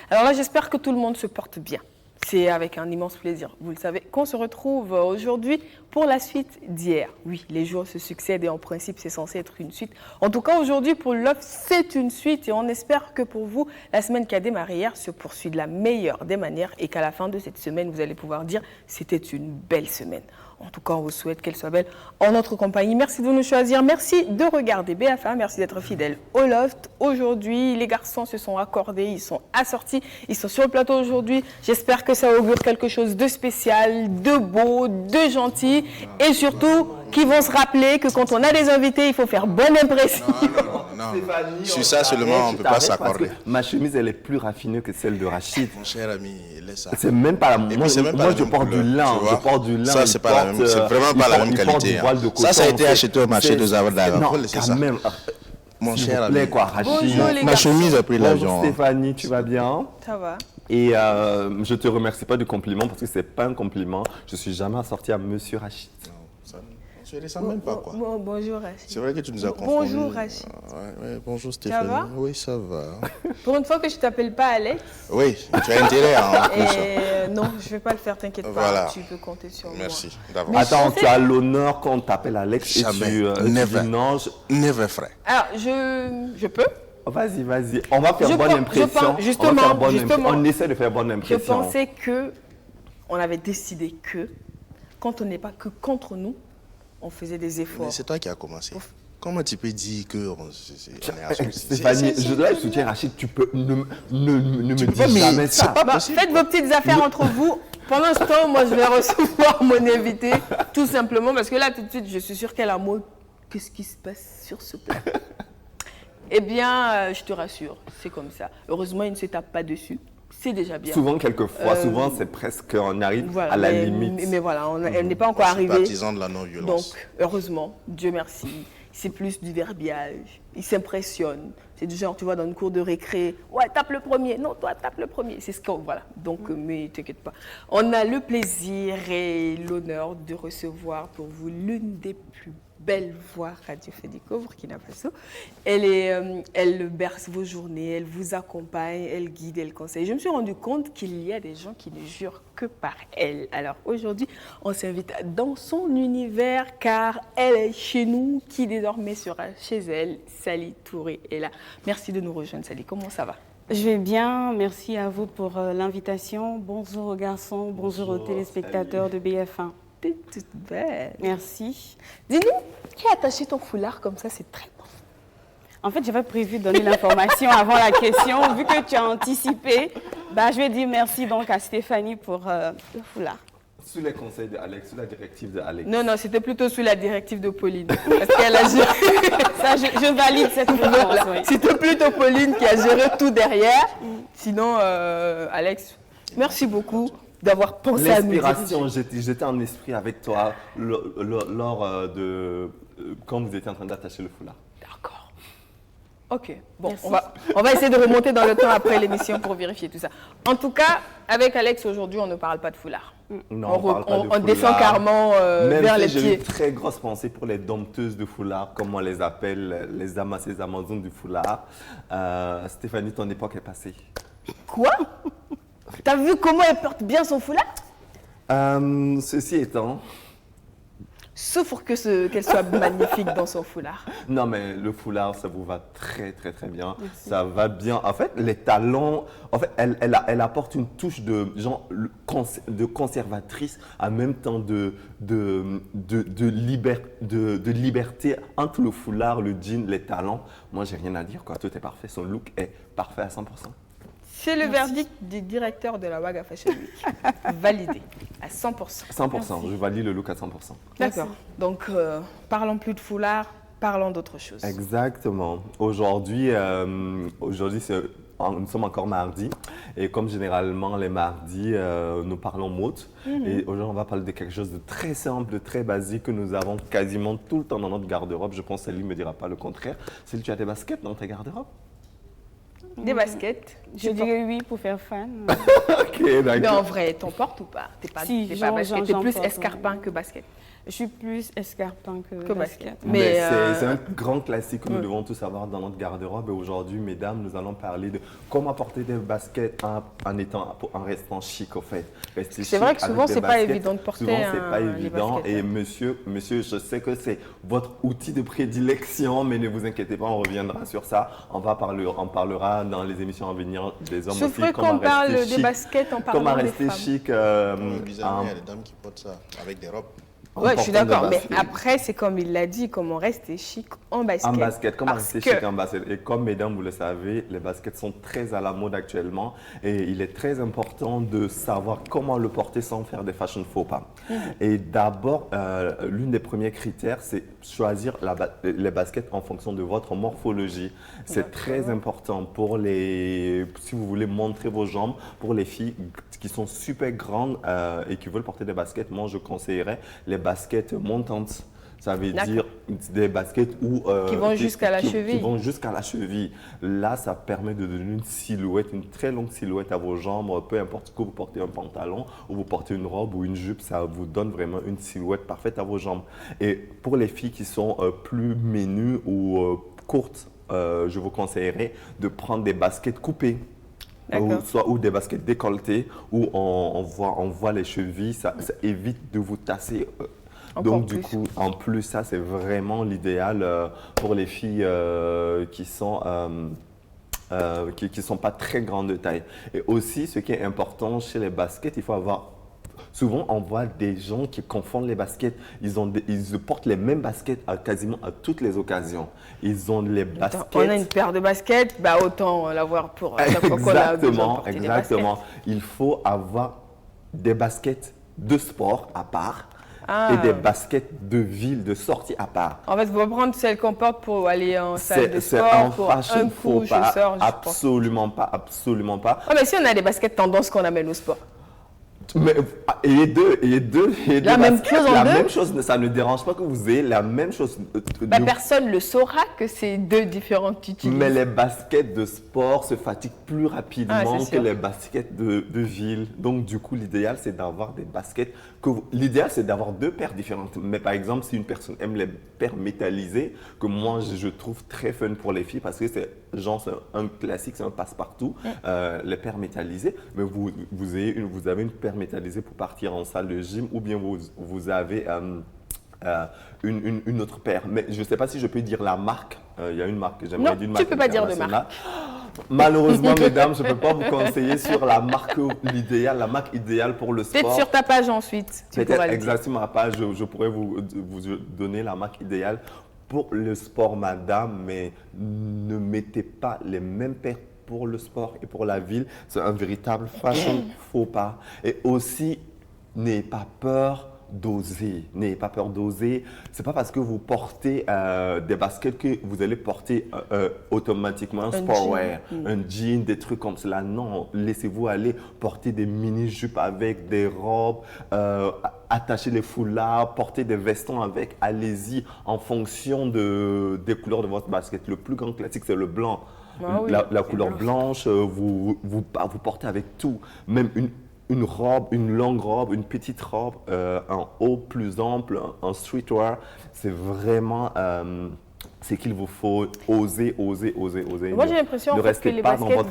Alors là, j'espère que tout le monde se porte bien. C'est avec un immense plaisir, vous le savez, qu'on se retrouve aujourd'hui pour la suite d'hier. Oui, les jours se succèdent et en principe, c'est censé être une suite. En tout cas, aujourd'hui, pour Love, c'est une suite et on espère que pour vous, la semaine qui a démarré hier se poursuit de la meilleure des manières et qu'à la fin de cette semaine, vous allez pouvoir dire « c'était une belle semaine ». En tout cas, on vous souhaite qu'elle soit belle en notre compagnie. Merci de nous choisir. Merci de regarder BF1. Merci d'être fidèle au Loft. Aujourd'hui, les garçons se sont accordés, ils sont assortis, ils sont sur le plateau aujourd'hui. J'espère que ça augure quelque chose de spécial, de beau, de gentil et surtout qu'ils vont se rappeler que quand on a des invités, il faut faire bonne impression. Non. Sur ça seulement, on ne peut pas s'accorder. Ma chemise, elle est plus raffinée que celle de Rachid. Mon cher ami, laisse ça. C'est même pas la même. Moi, je porte du lin. Je porte du lin. Ça, c'est pas la même. C'est vraiment pas la même qualité. Ça a été acheté au marché de Zavala. Non, quand même. Mon cher ami. Bonjour, ma chemise a pris l'avion. Bonjour Stéphanie, tu vas bien? Ça va. Et je te remercie pas du compliment parce que c'est pas un compliment. Je suis jamais assorti à Monsieur Rachid. Je ne les sens même pas, quoi. Bonjour Rachid. C'est vrai que tu nous as confondus. Bonjour Rachid. Ouais, bonjour Stéphanie. Ça va? Oui, ça va. Pour une fois que je ne t'appelle pas Alex. Oui, tu as intérêt en plus. Non, je ne vais pas le faire, t'inquiète Voilà. pas. Tu peux compter sur moi. Merci d'avance. Attends, tu as l'honneur qu'on t'appelle Alex Jamais. et tu Never. dis non. Never, frère. Alors, je peux. Vas-y. On va faire bonne impression. Justement. On essaie de faire bonne impression. Je pensais qu'on avait décidé que, quand on n'est pas que contre nous, on faisait des efforts. Mais c'est toi qui as commencé. Comment tu peux dire que on est associé? Stéphanie, je dois soutien Rachid, tu peux ne me dis jamais ça. Faites vos petites affaires entre vous. Pendant ce temps, moi, je vais recevoir mon invité, tout simplement, parce que là, tout de suite, je suis sûre qu'elle a un mot. Qu'est-ce qui se passe sur ce plat? Eh bien, je te rassure, c'est comme ça. Heureusement, il ne se tape pas dessus. C'est déjà bien. Souvent, quelquefois, c'est presque, on arrive à la limite. Mais voilà, elle n'est pas encore arrivée. Partisan de la non-violence. Donc, heureusement, Dieu merci, c'est plus du verbiage, il s'impressionne. C'est du genre, tu vois, dans une cour de récré, ouais, tape le premier, non, toi, tape le premier. C'est ce qu'on, voilà. Donc, mais t'inquiète pas. On a le plaisir et l'honneur de recevoir pour vous l'une des plus belle voix radiophonique au Burkina Faso. Elle berce vos journées, elle vous accompagne, elle guide, elle conseille. Je me suis rendu compte qu'il y a des gens qui ne jurent que par elle. Alors aujourd'hui, on s'invite dans son univers car elle est chez nous, qui désormais sera chez elle. Sally Touré est là. Merci de nous rejoindre, Sally. Comment ça va? Je vais bien, merci à vous pour l'invitation. Bonjour aux garçons, bonjour aux téléspectateurs de BF1. T'es toute belle. Merci. Dis-nous, qui a attaché ton foulard comme ça? C'est très beau. En fait, j'avais prévu de donner l'information avant la question. Vu que tu as anticipé, je vais dire merci donc à Stéphanie pour le foulard. Sous les conseils d'Alex, sous la directive d'Alex. Non, c'était plutôt sous la directive de Pauline. Parce qu'elle a géré. Ça, je valide cette réponse. Oui. C'était plutôt Pauline qui a géré tout derrière. Sinon, Alex, merci beaucoup d'avoir pensé à nous. L'inspiration, j'étais en esprit avec toi lors de quand vous étiez en train d'attacher le foulard. D'accord. Ok, bon, on va essayer de remonter dans le temps après l'émission pour vérifier tout ça. En tout cas, avec Alex, aujourd'hui, on ne parle pas de foulard. Non, on descend carrément vers les pieds. J'ai une très grosse pensée pour les dompteuses de foulard, comme on les appelle, les amazones du foulard. Stéphanie, ton époque est passée. Quoi? T'as vu comment elle porte bien son foulard? Ceci étant... Sauf pour qu'elle soit magnifique dans son foulard. Non, mais le foulard, ça vous va très, très, très bien. Merci. Ça va bien. En fait, les talons, elle apporte une touche de conservatrice, en même temps de liberté entre le foulard, le jean, les talons. Moi, j'ai rien à dire, quoi. Tout est parfait. Son look est parfait à 100%. C'est le verdict du directeur de la Waga Fashion Week. Validé à 100%. 100%, Merci. je valide le look à 100%. D'accord. Donc, parlons plus de foulard, parlons d'autre chose. Exactement. Aujourd'hui, nous sommes encore mardi. Et comme généralement, les mardis, nous parlons mode. Et aujourd'hui, on va parler de quelque chose de très simple, de très basique que nous avons quasiment tout le temps dans notre garde-robe. Je pense que Céline ne me dira pas le contraire. Céline, tu as des baskets dans ta garde-robe? Des baskets. Je dirais oui pour faire fan. Ok, d'accord. Mais en vrai, t'en portes ou pas? T'es pas Si, basket, j'en t'es plus porte, escarpin que basket. Je suis plus escarpin que basket. Mais c'est un grand classique que nous devons tous avoir dans notre garde-robe. Et aujourd'hui, mesdames, nous allons parler de comment porter des baskets en restant chic, au fait. C'est vrai que souvent, c'est pas évident de porter souvent, c'est pas évident. Et monsieur, je sais que c'est votre outil de prédilection, mais ne vous inquiétez pas, on reviendra sur ça. On parlera dans les émissions à venir des hommes aussi. Qu'on parle des baskets en parlant des femmes. Comment rester chic. Bizarrement, il y a des dames qui portent ça avec des robes. Oui, je suis d'accord, mais après, c'est comme il l'a dit, comment rester chic en basket. En basket, comment rester chic en basket. Et comme mesdames, vous le savez, les baskets sont très à la mode actuellement et il est très important de savoir comment le porter sans faire des fashion faux pas. Et d'abord, l'une des premiers critères, c'est choisir les baskets en fonction de votre morphologie. C'est très important pour si vous voulez montrer vos jambes, pour les filles qui sont super grandes et qui veulent porter des baskets, moi je conseillerais les baskets montantes. Ça veut dire des baskets qui vont jusqu'à la cheville. Qui vont jusqu'à la cheville. Là, ça permet de donner une silhouette, une très longue silhouette à vos jambes. Peu importe que vous portez un pantalon ou vous portez une robe ou une jupe, ça vous donne vraiment une silhouette parfaite à vos jambes. Et pour les filles qui sont plus menues ou courtes, je vous conseillerais de prendre des baskets coupées. Ou des baskets décolletées où on voit les chevilles, ça évite de vous tasser. Donc du coup, en plus, ça c'est vraiment l'idéal pour les filles qui sont pas très grandes de taille. Et aussi, ce qui est important chez les baskets, il faut avoir. Souvent, on voit des gens qui confondent les baskets. Ils portent les mêmes baskets quasiment à toutes les occasions. Ils ont les baskets. On a une paire de baskets, autant l'avoir pour chaque fois qu'on a besoin de porter des baskets. Il faut avoir des baskets de sport à part. Et des baskets de ville, de sortie à part. En fait, vous pouvez prendre celles qu'on porte pour aller en salle de sport, pour un coup, je sors. Absolument pas. Oh, mais si on a des baskets tendance qu'on amène au sport. Mais, et deux la même chose en deux. La même chose, ça ne dérange pas que vous ayez la même chose. Personne ne saura que c'est deux différentes utilités. Mais les baskets de sport se fatiguent plus rapidement que les baskets de ville. Donc, du coup, l'idéal, c'est d'avoir des baskets. L'idéal, c'est d'avoir deux paires différentes. Mais par exemple, si une personne aime les paires métallisées, que moi, je trouve très fun pour les filles parce que c'est un classique, c'est un passe-partout, les paires métallisées. Mais vous avez une paire métallisée pour partir en salle de gym ou bien vous avez une autre paire. Mais je ne sais pas si je peux dire la marque. Il y a une marque. J'aimerais dire une marque. Tu ne peux pas dire de marque. Malheureusement, mesdames, je ne peux pas vous conseiller sur la marque idéale pour le sport. Peut-être sur ta page ensuite. Peut-être exactement ma page, je pourrais vous donner la marque idéale pour le sport, madame, mais ne mettez pas les mêmes paires pour le sport et pour la ville. C'est un véritable fashion faux pas. Et aussi, n'ayez pas peur d'oser. N'ayez pas peur d'oser. C'est pas parce que vous portez des baskets que vous allez porter automatiquement un sportwear, un jean, des trucs comme cela. Non, laissez-vous aller porter des mini-jupes avec, des robes, attacher les foulards, porter des vestons avec. Allez-y en fonction des couleurs de votre basket. Le plus grand classique, c'est le blanc. La couleur blanche, vous portez avec tout. Même une robe, une longue robe, une petite robe, un haut plus ample, un streetwear. C'est vraiment ce qu'il vous faut oser. Moi, j'ai l'impression que les baskets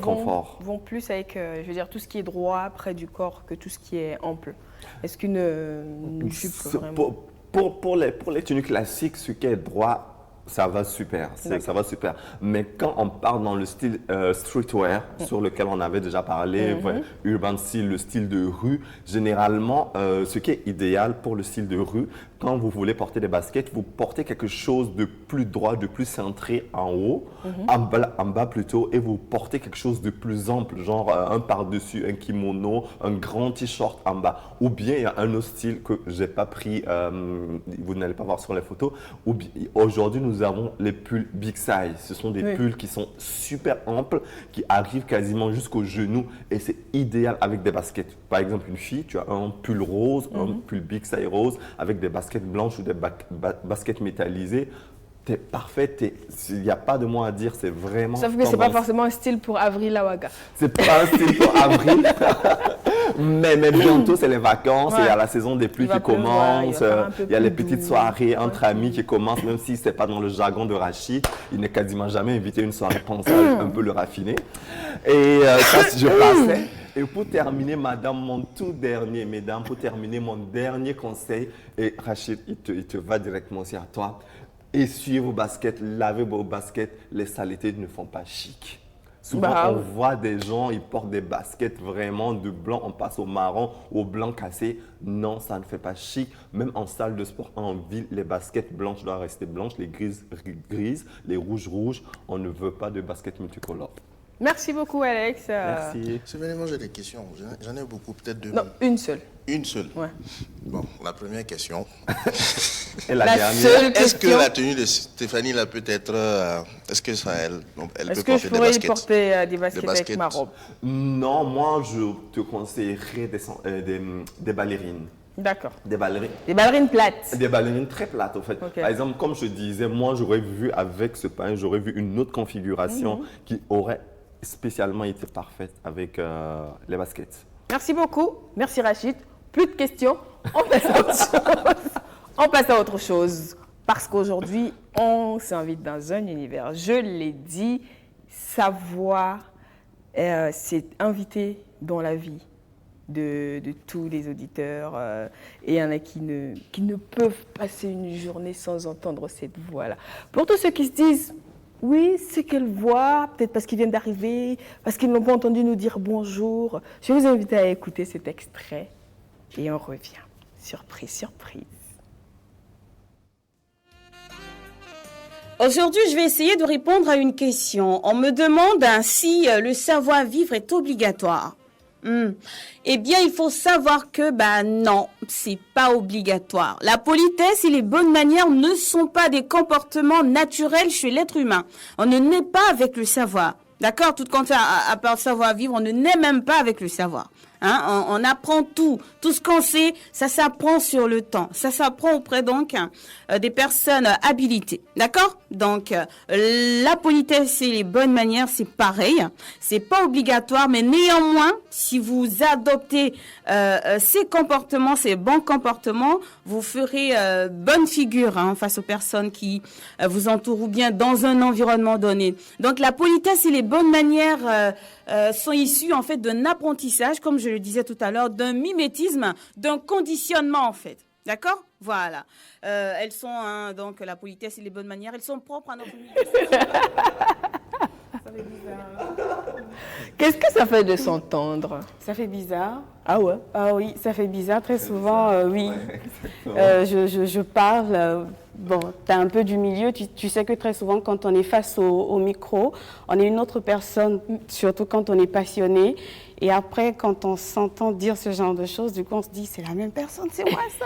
vont plus avec tout ce qui est droit près du corps que tout ce qui est ample. Est-ce qu'une jupe vraiment... Pour les tenues classiques, ce qui est droit, ça va super, ça va super. Mais quand on parle dans le style streetwear, sur lequel on avait déjà parlé, urban style, le style de rue, généralement, ce qui est idéal pour le style de rue, quand vous voulez porter des baskets, vous portez quelque chose de plus droit, de plus centré en haut, en bas plutôt, et vous portez quelque chose de plus ample, genre un par-dessus, un kimono, un grand t-shirt en bas. Ou bien il y a un autre style que je n'ai pas pris, vous n'allez pas voir sur les photos. Aujourd'hui, nous avons les pulls big size. Ce sont des pulls qui sont super amples, qui arrivent quasiment jusqu'aux genoux et c'est idéal avec des baskets. Par exemple, une fille, tu as un pull rose, un pull big size rose avec des baskets blanches ou des baskets métallisées. T'es parfaite, il n'y a pas de mots à dire, c'est vraiment... Sauf que ce n'est pas forcément un style pour Avril Lawaga. C'est pas un style pour Avril. mais bientôt, c'est les vacances, il y a la saison des pluies qui commence, il y a les petites soirées entre amis qui commencent, même si ce n'est pas dans le jargon de Rachid. Il n'est quasiment jamais invité à une soirée pensage un peu le raffiner. Et ça, je passais. Et pour terminer, madame, mon tout dernier, mesdames, pour terminer, mon dernier conseil, et Rachid, il te va directement aussi à toi. Essuyez vos baskets, lavez vos baskets, les saletés ne font pas chic. Souvent, on voit des gens, ils portent des baskets vraiment de blanc, on passe au marron, au blanc cassé. Non, ça ne fait pas chic. Même en salle de sport, en ville, les baskets blanches doivent rester blanches, les grises, les rouges. On ne veut pas de baskets multicolores. Merci beaucoup, Alex. Merci. Moi, j'ai des questions. J'en ai beaucoup, peut-être deux. Non, une seule. Une seule? Ouais. Bon, la première question. Et la dernière. Est-ce que la tenue de Stéphanie, là, peut être... est-ce que ça, elle peut porter des baskets? Est-ce que je pourrais porter des baskets avec ma robe? Non, moi, je te conseillerais des ballerines. D'accord. Des ballerines. Des ballerines plates. Des ballerines très plates, en fait. Okay. Par exemple, comme je disais, moi, j'aurais vu avec ce pain, j'aurais vu une autre configuration qui aurait spécialement été parfaite avec les baskets. Merci beaucoup. Merci, Rachid. Plus de questions. On passe à autre chose. On passe à autre chose. Parce qu'aujourd'hui, on s'invite dans un univers. Je l'ai dit, savoir, c'est invité dans la vie de tous les auditeurs. Et il y en a qui ne peuvent passer une journée sans entendre cette voix-là. Pour tous ceux qui se disent, oui, c'est quelle voix, peut-être parce qu'ils viennent d'arriver, parce qu'ils n'ont pas entendu nous dire bonjour. Je vais vous inviter à écouter cet extrait et on revient. Surprise, surprise. Aujourd'hui, je vais essayer de répondre à une question. On me demande si le savoir-vivre est obligatoire. Eh bien, il faut savoir que, non, c'est pas obligatoire. La politesse et les bonnes manières ne sont pas des comportements naturels chez l'être humain. On ne naît pas avec le savoir. D'accord? Tout compte à part savoir-vivre, on ne naît même pas avec le savoir. Hein? On apprend tout ce qu'on sait, ça s'apprend sur le temps. Ça s'apprend auprès donc des personnes habilitées. D'accord? Donc, la politesse et les bonnes manières, c'est pareil. C'est pas obligatoire, mais néanmoins, si vous adoptez ces comportements, ces bons comportements, vous ferez bonne figure face aux personnes qui vous entourent ou bien dans un environnement donné. Donc, la politesse et les bonnes manières sont issues en fait d'un apprentissage, comme je le disais tout à l'heure, d'un mimétisme, d'un conditionnement en fait. D'accord? Voilà. Elles sont, donc la politesse et les bonnes manières, elles sont propres à notre milieu. Ça fait bizarre. Qu'est-ce que ça fait de s'entendre? Ça fait bizarre. Ah ouais? Ah oui, ça fait bizarre. Très souvent, oui. Je parle... Bon, tu es un peu du milieu, tu sais que très souvent, quand on est face au micro, on est une autre personne, surtout quand on est passionné. Et après, quand on s'entend dire ce genre de choses, du coup, on se dit, c'est la même personne, c'est moi ça.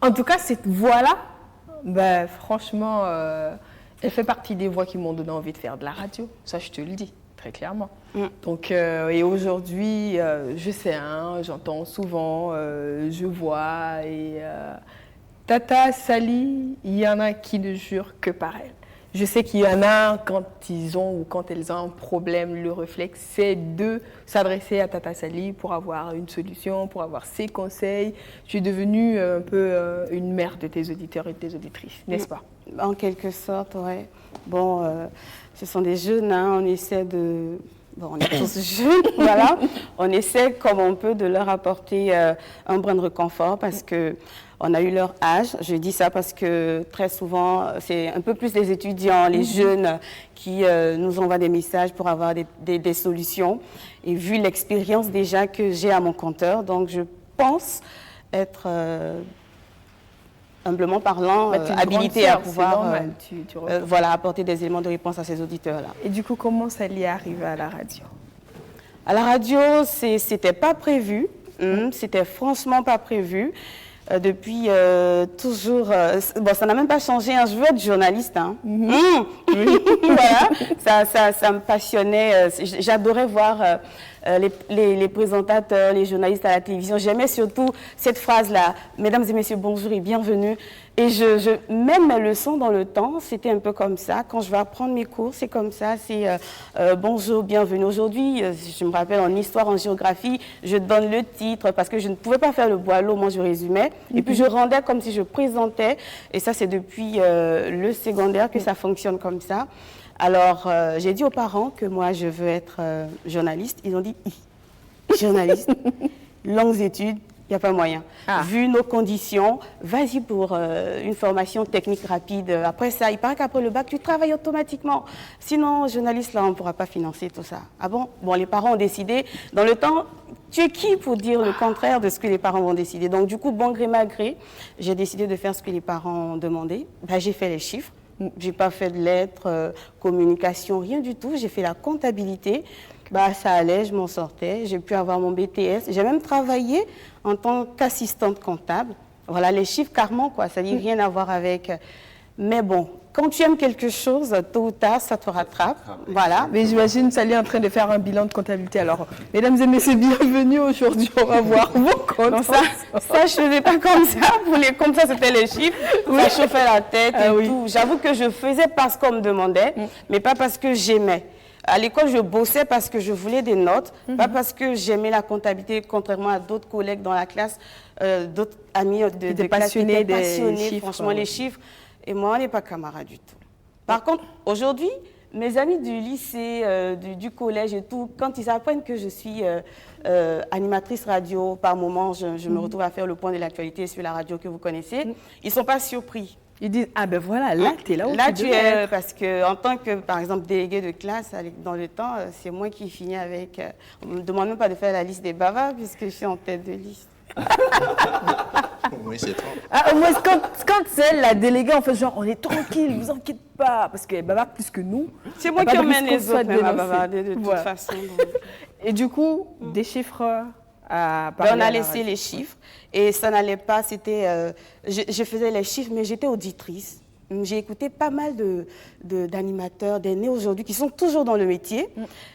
En tout cas, cette voix-là, franchement, elle fait partie des voix qui m'ont donné envie de faire de la radio. Ça, je te le dis, très clairement. Donc, et aujourd'hui, je sais, j'entends souvent, je vois, et... Tata Sally, il y en a qui ne jurent que par elle. Je sais qu'il y en a, quand ils ont ou quand elles ont un problème, le réflexe, c'est de s'adresser à Tata Sally pour avoir une solution, pour avoir ses conseils. Tu es devenue un peu une mère de tes auditeurs et de tes auditrices, n'est-ce pas? En quelque sorte, oui. Bon, ce sont des jeunes, on essaie de... Bon, on est tous jeunes, voilà. On essaie comme on peut de leur apporter un brin de réconfort parce que on a eu leur âge. Je dis ça parce que très souvent, c'est un peu plus les étudiants, les jeunes qui nous envoient des messages pour avoir des solutions. Et vu l'expérience déjà que j'ai à mon compteur, donc je pense être... humblement parlant, habilité à pouvoir voilà, apporter des éléments de réponse à ces auditeurs-là. Et du coup, comment ça y est arrivé à la radio? À la radio, c'était pas prévu. C'était franchement pas prévu. Depuis toujours... bon, ça n'a même pas changé. Je veux être journaliste. Voilà. Ça me passionnait. J'adorais voir les présentateurs, les journalistes à la télévision. J'aimais surtout cette phrase-là, « Mesdames et messieurs, bonjour et bienvenue ». Et même mes leçons dans le temps, c'était un peu comme ça. Quand je vais apprendre mes cours, c'est comme ça, c'est bonjour, bienvenue. Aujourd'hui, je me rappelle en histoire, en géographie, je donne le titre parce que je ne pouvais pas faire le boileau, moi je résumais. Et puis je rendais comme si je présentais. Et ça, c'est depuis le secondaire que ça fonctionne comme ça. Alors, j'ai dit aux parents que moi, je veux être journaliste. Ils ont dit, journaliste, longues études. Il n'y a pas moyen. Vu nos conditions, vas-y pour une formation technique rapide. Après ça, il paraît qu'après le bac, tu travailles automatiquement. Sinon, journaliste, là, on ne pourra pas financer tout ça. Ah bon? Bon, les parents ont décidé. Dans le temps, tu es qui pour dire le contraire de ce que les parents vont décider? Donc, du coup, bon gré mal gré, j'ai décidé de faire ce que les parents ont demandé. Ben, j'ai fait les chiffres. Je n'ai pas fait de lettres, communication, rien du tout. J'ai fait la comptabilité. Bah, ça allait, je m'en sortais. J'ai pu avoir mon BTS. J'ai même travaillé en tant qu'assistante comptable. Voilà, les chiffres, carrément, quoi. Ça n'a rien à voir avec... Mais bon, quand tu aimes quelque chose, tôt ou tard, ça te rattrape. Voilà. Mais j'imagine Sally en train de faire un bilan de comptabilité. Alors, mesdames et messieurs, bienvenue aujourd'hui. On va voir vos comptes. Non, ça, je ne faisais pas comme ça. Pour les comptes, ça, c'était les chiffres. Oui. Ça chauffait la tête et tout. J'avoue que je faisais parce qu'on me demandait, mais pas parce que j'aimais. À l'école, je bossais parce que je voulais des notes, pas parce que j'aimais la comptabilité, contrairement à d'autres collègues dans la classe, d'autres amis de classe qui étaient passionnés, franchement, les chiffres. Et moi, on n'est pas camarades du tout. Par contre, aujourd'hui, mes amis du lycée, du collège et tout, quand ils apprennent que je suis animatrice radio, par moment, je me retrouve à faire le point de l'actualité sur la radio que vous connaissez, ils ne sont pas surpris. Ils disent, ah ben voilà, là, tu es là où là, tu es, parce qu'en tant que, par exemple, délégué de classe, dans le temps, c'est moi qui finis avec... on ne me demande même pas de faire la liste des bavards, puisque je suis en tête de liste. Oui, c'est trop. Ah, moi, quand c'est la déléguée, on fait genre, on est tranquille, vous inquiétez pas, parce qu'elle bavarde plus que nous. C'est moi qui emmène les autres même à bavarder de toute façon. Donc. Et du coup, des chiffres... on a laissé les chiffres et ça n'allait pas, c'était... je faisais les chiffres, mais j'étais auditrice. J'ai écouté pas mal d'animateurs, d'aînés aujourd'hui qui sont toujours dans le métier.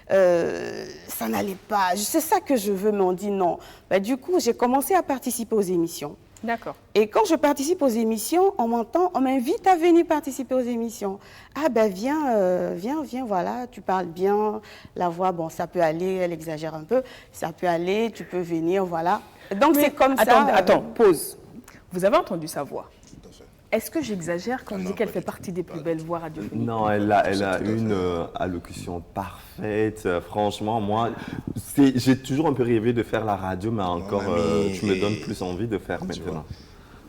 Ça n'allait pas. C'est ça que je veux, mais on dit non. Bah, du coup, j'ai commencé à participer aux émissions. D'accord. Et quand je participe aux émissions, on m'entend, on m'invite à venir participer aux émissions. Ah ben viens, voilà, tu parles bien, la voix, bon, ça peut aller, elle exagère un peu, ça peut aller, tu peux venir, voilà. Donc c'est comme ça. Attends, pause. Vous avez entendu sa voix? Est-ce que j'exagère quand je dis qu'elle fait partie des plus belles voix radiophoniques? Non, elle a une allocution parfaite. Franchement, moi, j'ai toujours un peu rêvé de faire la radio, mais encore, tu me donnes plus envie de faire maintenant.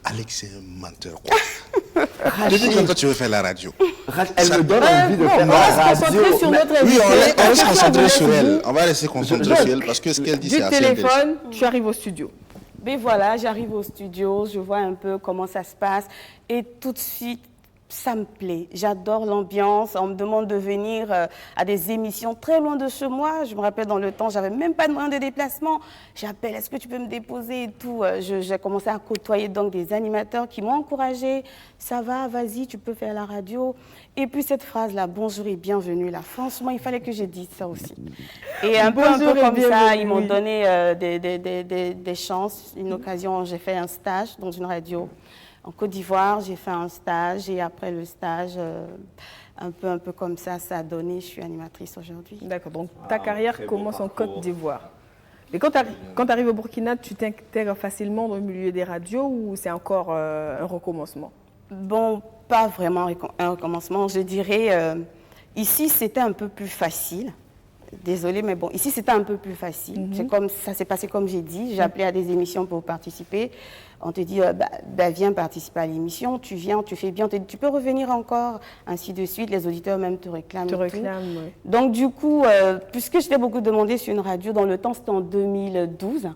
Alex, c'est un menteur, quoi. Depuis quand toi, tu veux faire la radio? Elle me donne envie de faire la radio. Oui, on va se concentrer sur elle. On va laisser concentrer sur elle parce que ce qu'elle dit, c'est assez intéressant. Du téléphone, tu arrives au studio. Mais voilà, j'arrive au studio, je vois un peu comment ça se passe et tout de suite, ça me plaît. J'adore l'ambiance. On me demande de venir à des émissions très loin de chez moi. Je me rappelle dans le temps, j'avais même pas de moyen de déplacement. J'appelle, est-ce que tu peux me déposer et tout. J'ai commencé à côtoyer donc des animateurs qui m'ont encouragée. Ça va, vas-y, tu peux faire la radio. Et puis cette phrase-là, bonjour et bienvenue, là, franchement, il fallait que je dise ça aussi. Et un peu comme ça, ils m'ont donné des chances. Une occasion, j'ai fait un stage dans une radio. En Côte d'Ivoire, j'ai fait un stage et après le stage, un peu comme ça a donné, je suis animatrice aujourd'hui. D'accord, donc ta carrière commence en Côte d'Ivoire. Mais quand tu arrives au Burkina, tu t'intègres facilement dans le milieu des radios ou c'est encore un recommencement? Bon, pas vraiment un recommencement. Je dirais, ici, c'était un peu plus facile. Désolée, mais bon, ici, c'était un peu plus facile. C'est comme, ça s'est passé comme j'ai dit. J'ai appelé à des émissions pour participer. On te dit, viens participer à l'émission. Tu viens, tu fais bien. On te dit, tu peux revenir encore, ainsi de suite. Les auditeurs même te réclament. Oui. Donc, du coup, puisque j'étais beaucoup demandée sur une radio, dans le temps, c'était en 2012,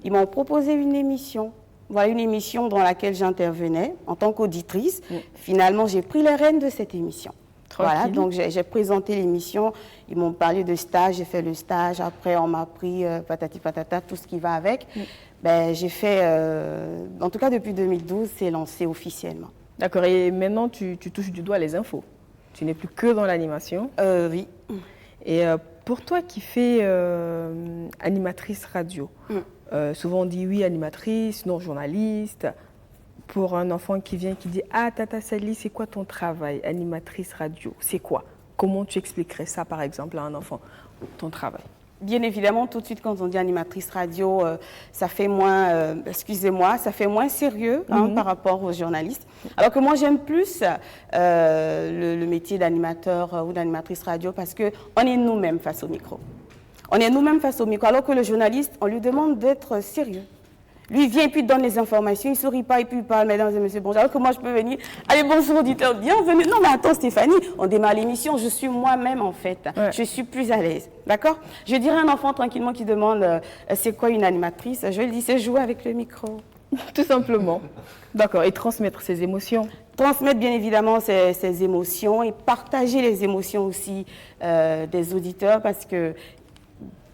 ils m'ont proposé une émission. Voilà, une émission dans laquelle j'intervenais en tant qu'auditrice. Finalement, j'ai pris les rênes de cette émission. Voilà, donc j'ai présenté l'émission, ils m'ont parlé de stage, j'ai fait le stage, après on m'a pris patati patata, tout ce qui va avec. J'ai fait, en tout cas depuis 2012, c'est lancé officiellement. D'accord, et maintenant tu touches du doigt les infos. Tu n'es plus que dans l'animation. Oui. Et Pour toi qui fais animatrice radio, souvent on dit oui, animatrice, non, journaliste. Pour un enfant qui vient, qui dit « Ah, Tata Sally, c'est quoi ton travail, animatrice radio? C'est quoi ?» Comment tu expliquerais ça, par exemple, à un enfant, ton travail? Bien évidemment, tout de suite, quand on dit animatrice radio, ça fait moins, excusez-moi, ça fait moins sérieux par rapport aux journalistes. Alors que moi, j'aime plus le métier d'animateur ou d'animatrice radio parce qu'on est nous-mêmes face au micro. On est nous-mêmes face au micro, alors que le journaliste, on lui demande d'être sérieux. Lui vient et puis donne les informations, il ne sourit pas et puis il parle, mesdames et messieurs, bonjour. Alors que moi, je peux venir, allez, bonjour auditeur, bienvenue. Non, mais attends Stéphanie, on démarre l'émission, je suis moi-même en fait. Ouais. Je suis plus à l'aise, d'accord? Je dirais à un enfant tranquillement qui demande c'est quoi une animatrice, je lui dis c'est jouer avec le micro. Tout simplement. D'accord, et transmettre ses émotions. Transmettre bien évidemment ses émotions et partager les émotions aussi des auditeurs parce que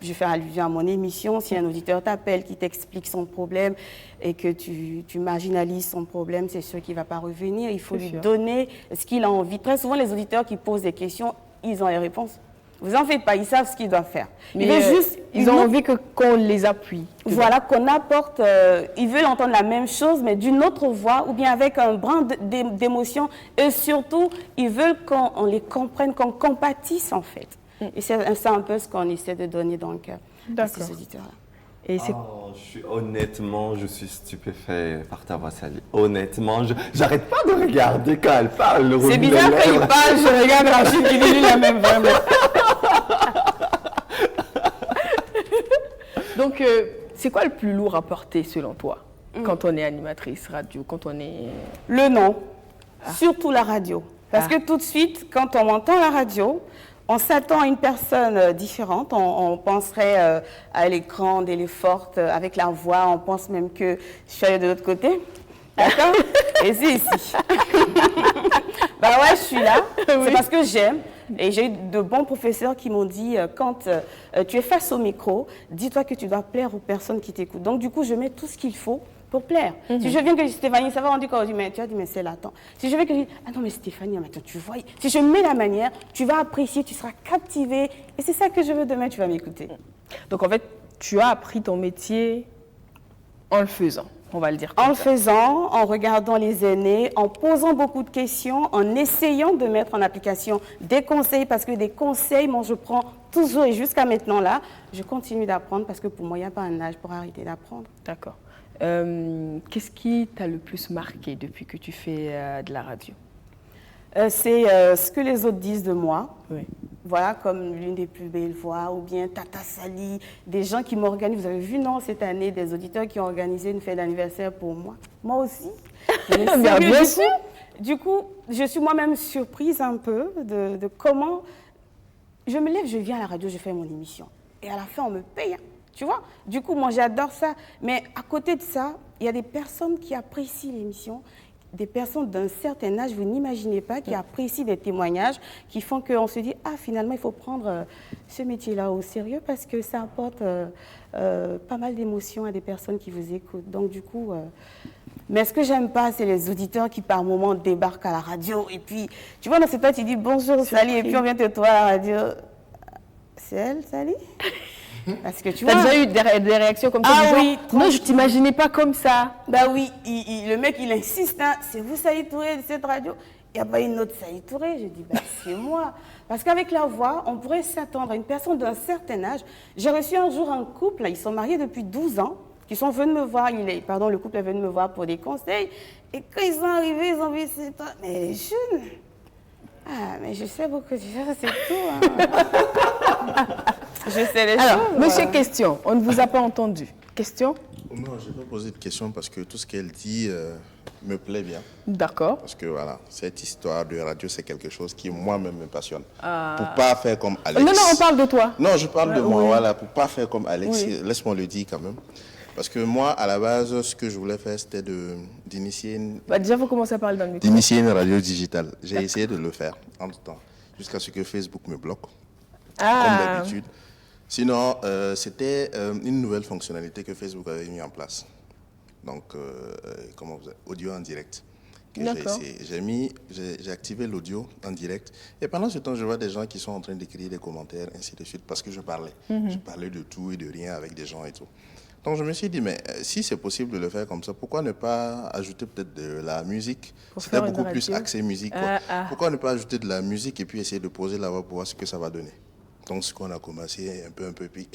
je fais allusion à mon émission, si un auditeur t'appelle, qui t'explique son problème et que tu marginalises son problème, c'est sûr qu'il ne va pas revenir. Il faut lui donner ce qu'il a envie. Très souvent, les auditeurs qui posent des questions, ils ont les réponses. Vous en faites pas, ils savent ce qu'ils doivent faire. Mais ils ont envie qu'on les appuie. Voilà, qu'on apporte, ils veulent entendre la même chose, mais d'une autre voix, ou bien avec un brin d'émotion. Et surtout, ils veulent qu'on les comprenne, qu'on compatisse en fait. Et c'est un peu ce qu'on essaie de donner donc à ces auditeurs-là. Honnêtement, je suis stupéfait par ta voix, Sally. Honnêtement, j'arrête pas de regarder quand elle parle. C'est bizarre quand il parle, je regarde Rachid qui dit la même vraiment. Donc, c'est quoi le plus lourd à porter selon toi quand on est animatrice radio, quand on est... Le nom, surtout la radio. Parce que tout de suite, quand on entend la radio, on s'attend à une personne différente, on penserait à l'écran d'elle est forte, avec la voix, on pense même que je suis allée de l'autre côté, d'accord? Et c'est ici. Bah ouais, je suis là, c'est parce que j'aime. Et j'ai eu de bons professeurs qui m'ont dit, quand tu es face au micro, dis-toi que tu dois plaire aux personnes qui t'écoutent. Donc du coup, je mets tout ce qu'il faut pour plaire. Si je viens que je dis Stéphanie, ça va rendu quoi? Mais tu vas dire, mais c'est là, attends. Si je viens que je dis, ah non, mais Stéphanie, attends, tu vois, si je mets la manière, tu vas apprécier, tu seras captivé. Et c'est ça que je veux demain, tu vas m'écouter. Donc en fait, tu as appris ton métier en le faisant, on va le dire comme ça. En le faisant, en regardant les aînés, en posant beaucoup de questions, en essayant de mettre en application des conseils, parce que des conseils, moi je prends toujours et jusqu'à maintenant là, je continue d'apprendre parce que pour moi, il n'y a pas un âge pour arrêter d'apprendre. D'accord. Qu'est-ce qui t'a le plus marqué depuis que tu fais de la radio? C'est ce que les autres disent de moi. Oui. Voilà, comme l'une des plus belles voix, ou bien Tata Sally, des gens qui m'organisent. Vous avez vu, non, cette année, des auditeurs qui ont organisé une fête d'anniversaire pour moi. Moi aussi. Bien sûr. Du coup, je suis moi-même surprise un peu de comment... Je me lève, je viens à la radio, je fais mon émission. Et à la fin, on me paye. Tu vois? Du coup, moi, j'adore ça. Mais à côté de ça, il y a des personnes qui apprécient l'émission, des personnes d'un certain âge, vous n'imaginez pas, qui apprécient des témoignages, qui font qu'on se dit, ah, finalement, il faut prendre ce métier-là au sérieux parce que ça apporte pas mal d'émotions à des personnes qui vous écoutent. Donc, du coup... Mais ce que j'aime pas, c'est les auditeurs qui, par moment, débarquent à la radio. Et puis, tu vois, dans ce temps, tu dis, bonjour, Sally, et puis on vient te trouver à la radio. C'est elle, Sally? Parce que tu vois... T'as déjà eu des réactions comme ça? Ah oui. Non, je t'imaginais pas comme ça. Bah oui, le mec, il insiste, hein, c'est vous, Sally Touré, de cette radio? Il n'y a pas une autre Sally Touré. Je dis, bah c'est moi. Parce qu'avec la voix, on pourrait s'attendre à une personne d'un certain âge. J'ai reçu un jour un couple, là, ils sont mariés depuis 12 ans, qui sont venus me voir, le couple est venu me voir pour des conseils. Et quand ils sont arrivés, ils ont vu, c'est toi, mais elle est jeune. Ah, mais je sais beaucoup de choses, c'est tout. Hein. Je sais les Alors, choses. monsieur, question, on ne vous a pas entendu. Question? Non, je vais poser une question parce que tout ce qu'elle dit me plaît bien. D'accord. Parce que voilà, cette histoire de radio, c'est quelque chose qui moi-même me passionne. Pour pas faire comme Alex. Non, on parle de toi. Non, je parle de moi, oui. voilà, pour pas faire comme Alex. Oui. Laisse-moi le dire quand même. Parce que moi, à la base, ce que je voulais faire, c'était d'initier une... Déjà, il faut commencer à parler dans le micro. D'initier une radio digitale. J'ai essayé de le faire en tout temps, jusqu'à ce que Facebook me bloque, comme d'habitude. Sinon, c'était une nouvelle fonctionnalité que Facebook avait mis en place. Donc, audio en direct. que j'ai essayé. J'ai activé l'audio en direct. Et pendant ce temps, je vois des gens qui sont en train d'écrire des commentaires, ainsi de suite, parce que je parlais. Je parlais de tout et de rien avec des gens et tout. Donc je me suis dit, mais si c'est possible de le faire comme ça, pourquoi ne pas ajouter peut-être de la musique? C'était beaucoup plus axé musique. Pourquoi ne pas ajouter de la musique et puis essayer de poser la voix pour voir ce que ça va donner? Donc ce qu'on a commencé un peu, puis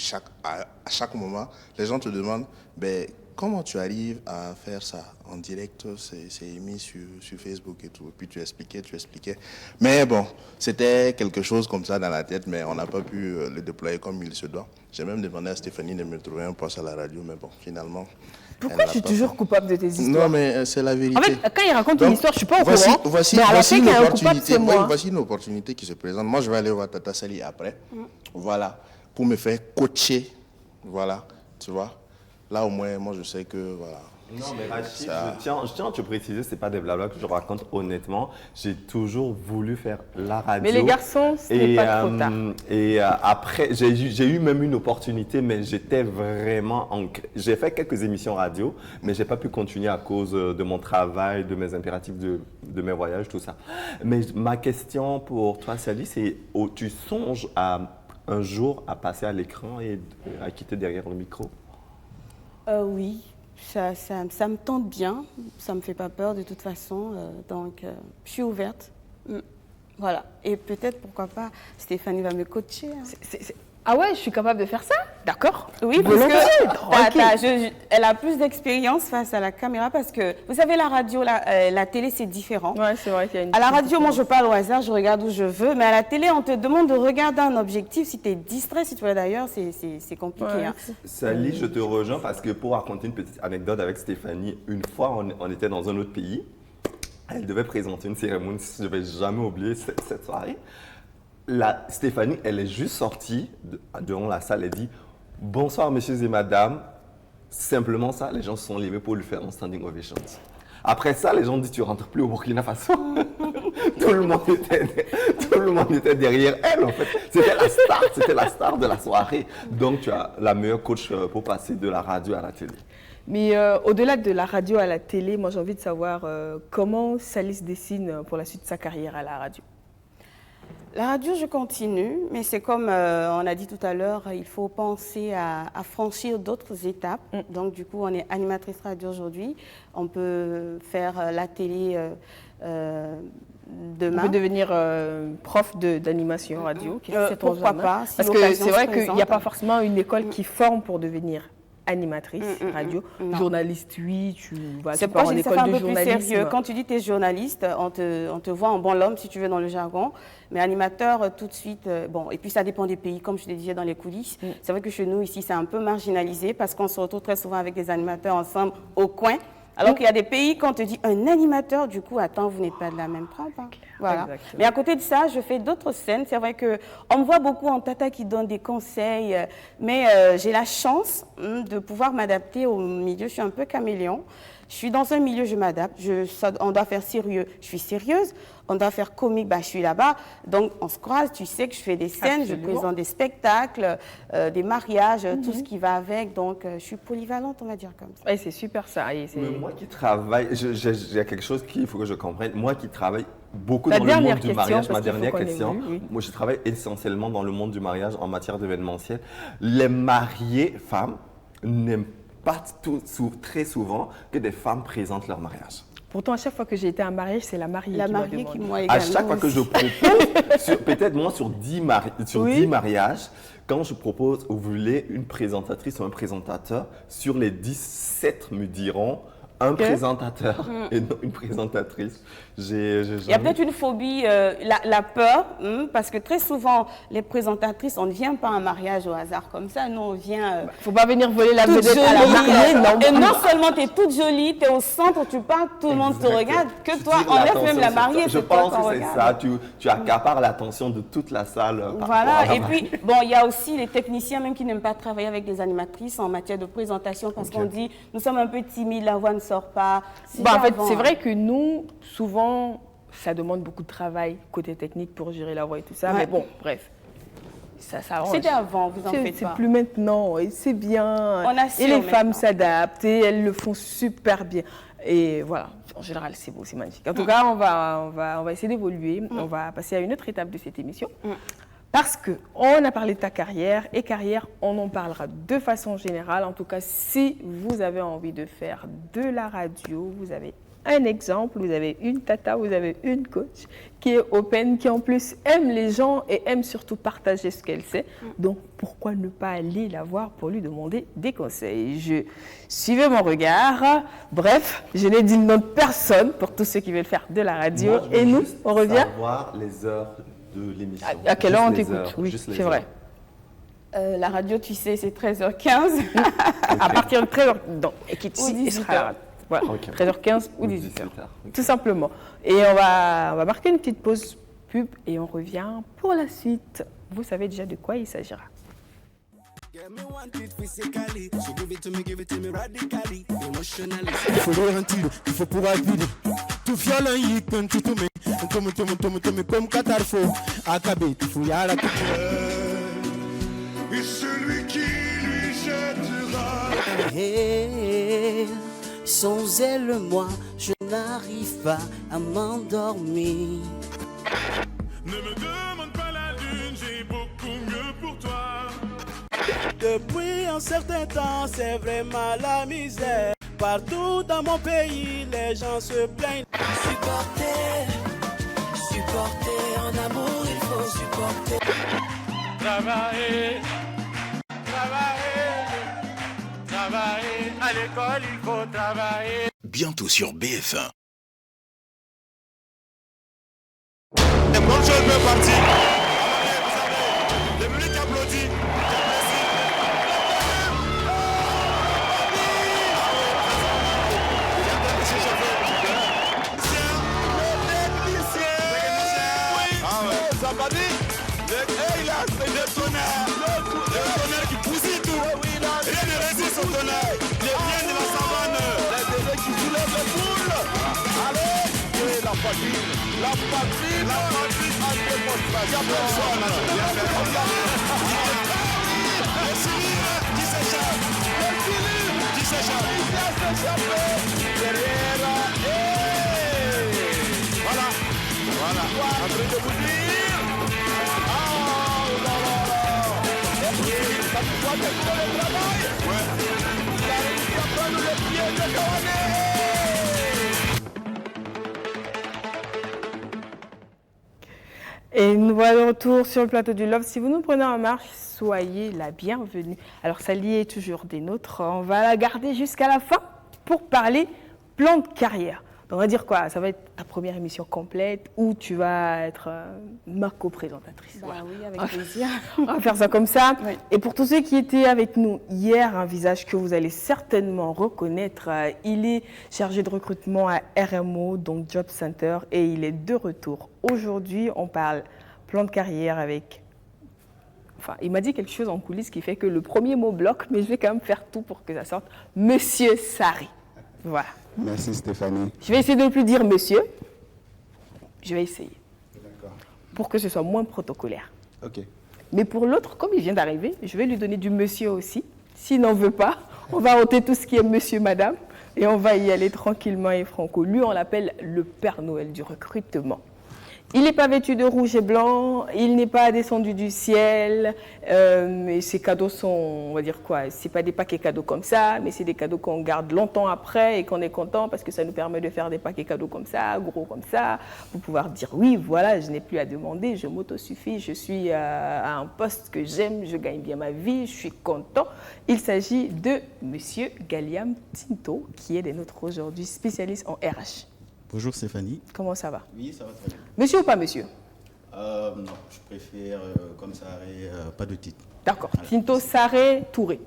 à chaque moment, les gens te demandent, ben, comment tu arrives à faire ça en direct? C'est émis sur Facebook et tout. Et puis tu expliquais. Mais bon, c'était quelque chose comme ça dans la tête, mais on n'a pas pu le déployer comme il se doit. J'ai même demandé à Stéphanie de me trouver un poste à la radio, mais bon, finalement... Pourquoi je suis toujours coupable de tes histoires? Non, mais c'est la vérité. En fait, quand il raconte une histoire, je ne suis pas au courant. Voici une opportunité qui se présente. Moi, je vais aller voir Tata Sally après. Voilà, pour me faire coacher. Voilà, tu vois. Là, au moins, moi, je sais que, voilà. Non, mais Rachid, je tiens à te préciser, ce n'est pas des blabla que je raconte honnêtement. J'ai toujours voulu faire la radio. Mais les garçons, ce n'est pas trop tard. Et après, j'ai eu même une opportunité, mais j'étais vraiment... J'ai fait quelques émissions radio, mais je n'ai pas pu continuer à cause de mon travail, de mes impératifs, de mes voyages, tout ça. Mais ma question pour toi, Sally, c'est tu songes un jour à passer à l'écran et à quitter derrière le micro? Oui. Ça me tente bien, ça ne me fait pas peur de toute façon, donc je suis ouverte. Voilà, et peut-être, pourquoi pas, Stéphanie va me coacher. Hein. Ah ouais, je suis capable de faire ça? D'accord. Oui, parce que elle a plus d'expérience face à la caméra parce que, vous savez, la radio, la télé, c'est différent. Ouais, c'est vrai qu'il y a une... À la radio, moi, je parle au hasard, je regarde où je veux, mais à la télé, on te demande de regarder un objectif. Si tu es distrait, si tu vas d'ailleurs, c'est compliqué. Ouais. Hein. Sally, je te rejoins parce que pour raconter une petite anecdote avec Stéphanie, une fois, on était dans un autre pays. Elle devait présenter une cérémonie, je ne vais jamais oublier cette soirée. Stéphanie, elle est juste sortie devant la salle et dit « Bonsoir, messieurs et madame ». Simplement ça, les gens se sont levés pour lui faire un standing ovation. Après ça, les gens disent « Tu ne rentres plus au Burkina Faso ». Tout le monde était derrière elle, en fait. C'était la star de la soirée. Donc, tu as la meilleure coach pour passer de la radio à la télé. Mais au-delà de la radio à la télé, moi j'ai envie de savoir comment Sally se dessine pour la suite de sa carrière à la radio. La radio, je continue, mais c'est comme on a dit tout à l'heure, il faut penser à franchir d'autres étapes. Donc, du coup, on est animatrice radio aujourd'hui. On peut faire la télé demain. On peut devenir prof d'animation radio. Pourquoi pas, si parce que c'est vrai qu'il n'y a pas forcément une école qui forme pour devenir animatrice radio. Journaliste, oui, tu vas en école de journalisme. Sérieux. Quand tu dis que tu es journaliste, on te voit en bon homme, si tu veux, dans le jargon. Mais animateur, tout de suite, bon, et puis ça dépend des pays, comme je te disais dans les coulisses. C'est vrai que chez nous, ici, c'est un peu marginalisé parce qu'on se retrouve très souvent avec des animateurs ensemble au coin. Alors qu'il y a des pays, quand on te dit un animateur, du coup, attends, vous n'êtes pas de la même trempe. Hein. Voilà. Exactement. Mais à côté de ça, je fais d'autres scènes. C'est vrai qu'on me voit beaucoup en tata qui donne des conseils, mais j'ai la chance de pouvoir m'adapter au milieu. Je suis un peu caméléon. Je suis dans un milieu, je m'adapte. On doit faire sérieux, je suis sérieuse. On doit faire comique, je suis là-bas. Donc, on se croise, tu sais que je fais des scènes, Absolument. Je présente des spectacles, des mariages, tout ce qui va avec. Donc, je suis polyvalente, on va dire comme ça. Et c'est super ça. Mais moi qui travaille, j'ai quelque chose qu'il faut que je comprenne. Moi qui travaille beaucoup dans le monde du mariage, ma dernière question, moi je travaille essentiellement dans le monde du mariage en matière d'événementiel. Les mariées femmes n'aiment pas très souvent que des femmes présentent leur mariage. Pourtant, à chaque fois que j'ai été à un mariage, c'est la mariée qui m'a demandé. À chaque fois que je propose, peut-être moi sur 10 mariages, quand je propose, vous voulez une présentatrice ou un présentateur, sur les 17 me diront un présentateur et non une présentatrice. Il y a peut-être une phobie, la peur, parce que très souvent, les présentatrices, on ne vient pas à un mariage au hasard comme ça. Nous, on vient... Il ne faut pas venir voler la vedette à la mariée. Et non seulement tu es toute jolie, tu es au centre, tu parles, tout le monde te regarde, que toi, enlève même la mariée. Je pense que c'est ça, tu accapares l'attention de toute la salle. Voilà, et puis, bon, il y a aussi les techniciens même qui n'aiment pas travailler avec des animatrices en matière de présentation, parce qu'on dit, nous sommes un peu timides, la voix ne sort pas. En fait, c'est vrai que nous, souvent, ça demande beaucoup de travail côté technique pour gérer la voix et tout ça, mais bon, bref. Ça s'arrange. C'était avant, vous en faites pas. C'est plus maintenant, et c'est bien. On assure et les femmes maintenant. s'adaptent, et elles le font super bien. Et voilà, en général, c'est beau, c'est magnifique. En tout cas, on va essayer d'évoluer. On va passer à une autre étape de cette émission. Parce qu'on a parlé de ta carrière, et carrière, on en parlera de façon générale. En tout cas, si vous avez envie de faire de la radio, vous avez un exemple, vous avez une tata, vous avez une coach qui est open, qui en plus aime les gens et aime surtout partager ce qu'elle sait. Donc, pourquoi ne pas aller la voir pour lui demander des conseils? Je suivais mon regard. Bref, je n'ai dit le nom de personne pour tous ceux qui veulent faire de la radio. Moi, je veux Et nous, juste on revient savoir les heures de l'émission. à quelle heure on Juste les t'écoute? heures, Oui, juste les c'est vrai. heures. La radio, tu sais, c'est 13h15. À partir de 13h, donc, et qui Ou 18 sera voilà, Ok. 13h15 ou Ou 18h. 18 heures, ok. Tout simplement. Et on va marquer une petite pause pub et on revient pour la suite. Vous savez déjà de quoi il s'agira. Il faut le rentrer, il faut pour appuyer. Tout fiole en y, comme tout me, comme Qatarfo. Akabé, il faut y aller. Et celui qui lui jettera. Sans elle, moi, je n'arrive pas à m'endormir. Ne me demande pas la lune, j'ai beaucoup mieux pour toi. Depuis un certain temps, c'est vraiment la misère. Partout dans mon pays, les gens se plaignent. Supporter en amour, il faut supporter. Travailler, à l'école il faut travailler. Bientôt sur BF1. Les bonnes choses peuvent partir. Le public applaudit. Il a fait le tonnerre qui pousse tout. Rien ne résiste au tonnerre. Les biens de la savane. Les bébés qui soulèvent les poules. Allez, et la patrie. La patrie. La patrie. Il y a personne. Il y a le civil qui s'échappe. Le civil qui s'échappe. Il vient s'échapper. Derrière. Voilà. Voilà. En train de vous dire. Et nous voilà de retour sur le plateau du Love. Si vous nous prenez en marche, soyez la bienvenue. Alors, Sally est toujours des nôtres. On va la garder jusqu'à la fin pour parler plan de carrière. On va dire quoi? Ça va être ta première émission complète où tu vas être ma co-présentatrice. Bah Voilà. oui, avec plaisir. On va faire ça comme ça. Oui. Et pour tous ceux qui étaient avec nous hier, un visage que vous allez certainement reconnaître, il est chargé de recrutement à RMO, donc Job Center, et il est de retour. Aujourd'hui, on parle plan de carrière avec... Enfin, il m'a dit quelque chose en coulisses qui fait que le premier mot bloque, mais je vais quand même faire tout pour que ça sorte. Monsieur Sarri. Voilà. Merci Stéphanie. Je vais essayer de ne plus dire monsieur. Je vais essayer. D'accord. Pour que ce soit moins protocolaire. Ok. Mais pour l'autre, comme il vient d'arriver, je vais lui donner du monsieur aussi. S'il n'en veut pas, on va ôter tout ce qui est monsieur, madame, et on va y aller tranquillement et franco. Lui, on l'appelle le Père Noël du recrutement. Il n'est pas vêtu de rouge et blanc, il n'est pas descendu du ciel, et ses cadeaux sont, on va dire quoi, c'est pas des paquets cadeaux comme ça, mais c'est des cadeaux qu'on garde longtemps après et qu'on est content parce que ça nous permet de faire des paquets cadeaux comme ça, gros comme ça, pour pouvoir dire oui, voilà, je n'ai plus à demander, je m'autosuffis, je suis à un poste que j'aime, je gagne bien ma vie, je suis content. Il s'agit de Monsieur Galiam Tinto, qui est des nôtres aujourd'hui, spécialiste en RH. Bonjour Stéphanie. Comment ça va? Oui, ça va très bien. Monsieur ou pas monsieur? Non, je préfère comme ça, pas de titre. D'accord. Voilà. Tinto Sarré Touré.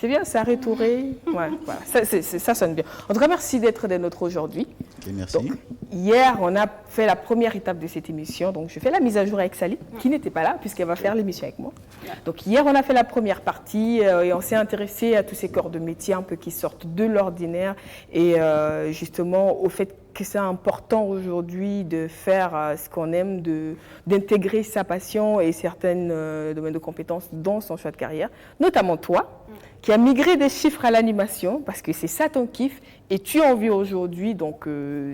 C'est bien, Sarré Touré. Ouais, voilà. Ça sonne bien. En tout cas, merci d'être des nôtres aujourd'hui. Ok, merci. Donc, hier, on a fait la première étape de cette émission. Donc, je fais la mise à jour avec Sally, qui n'était pas là, puisqu'elle va faire l'émission avec moi. Donc, hier, on a fait la première partie et on s'est intéressé à tous ces corps de métier un peu qui sortent de l'ordinaire et justement au fait que c'est important aujourd'hui de faire ce qu'on aime, d'intégrer sa passion et certains domaines de compétences dans son choix de carrière, notamment toi, qui as migré des chiffres à l'animation, parce que c'est ça ton kiff, et tu en vis aujourd'hui, donc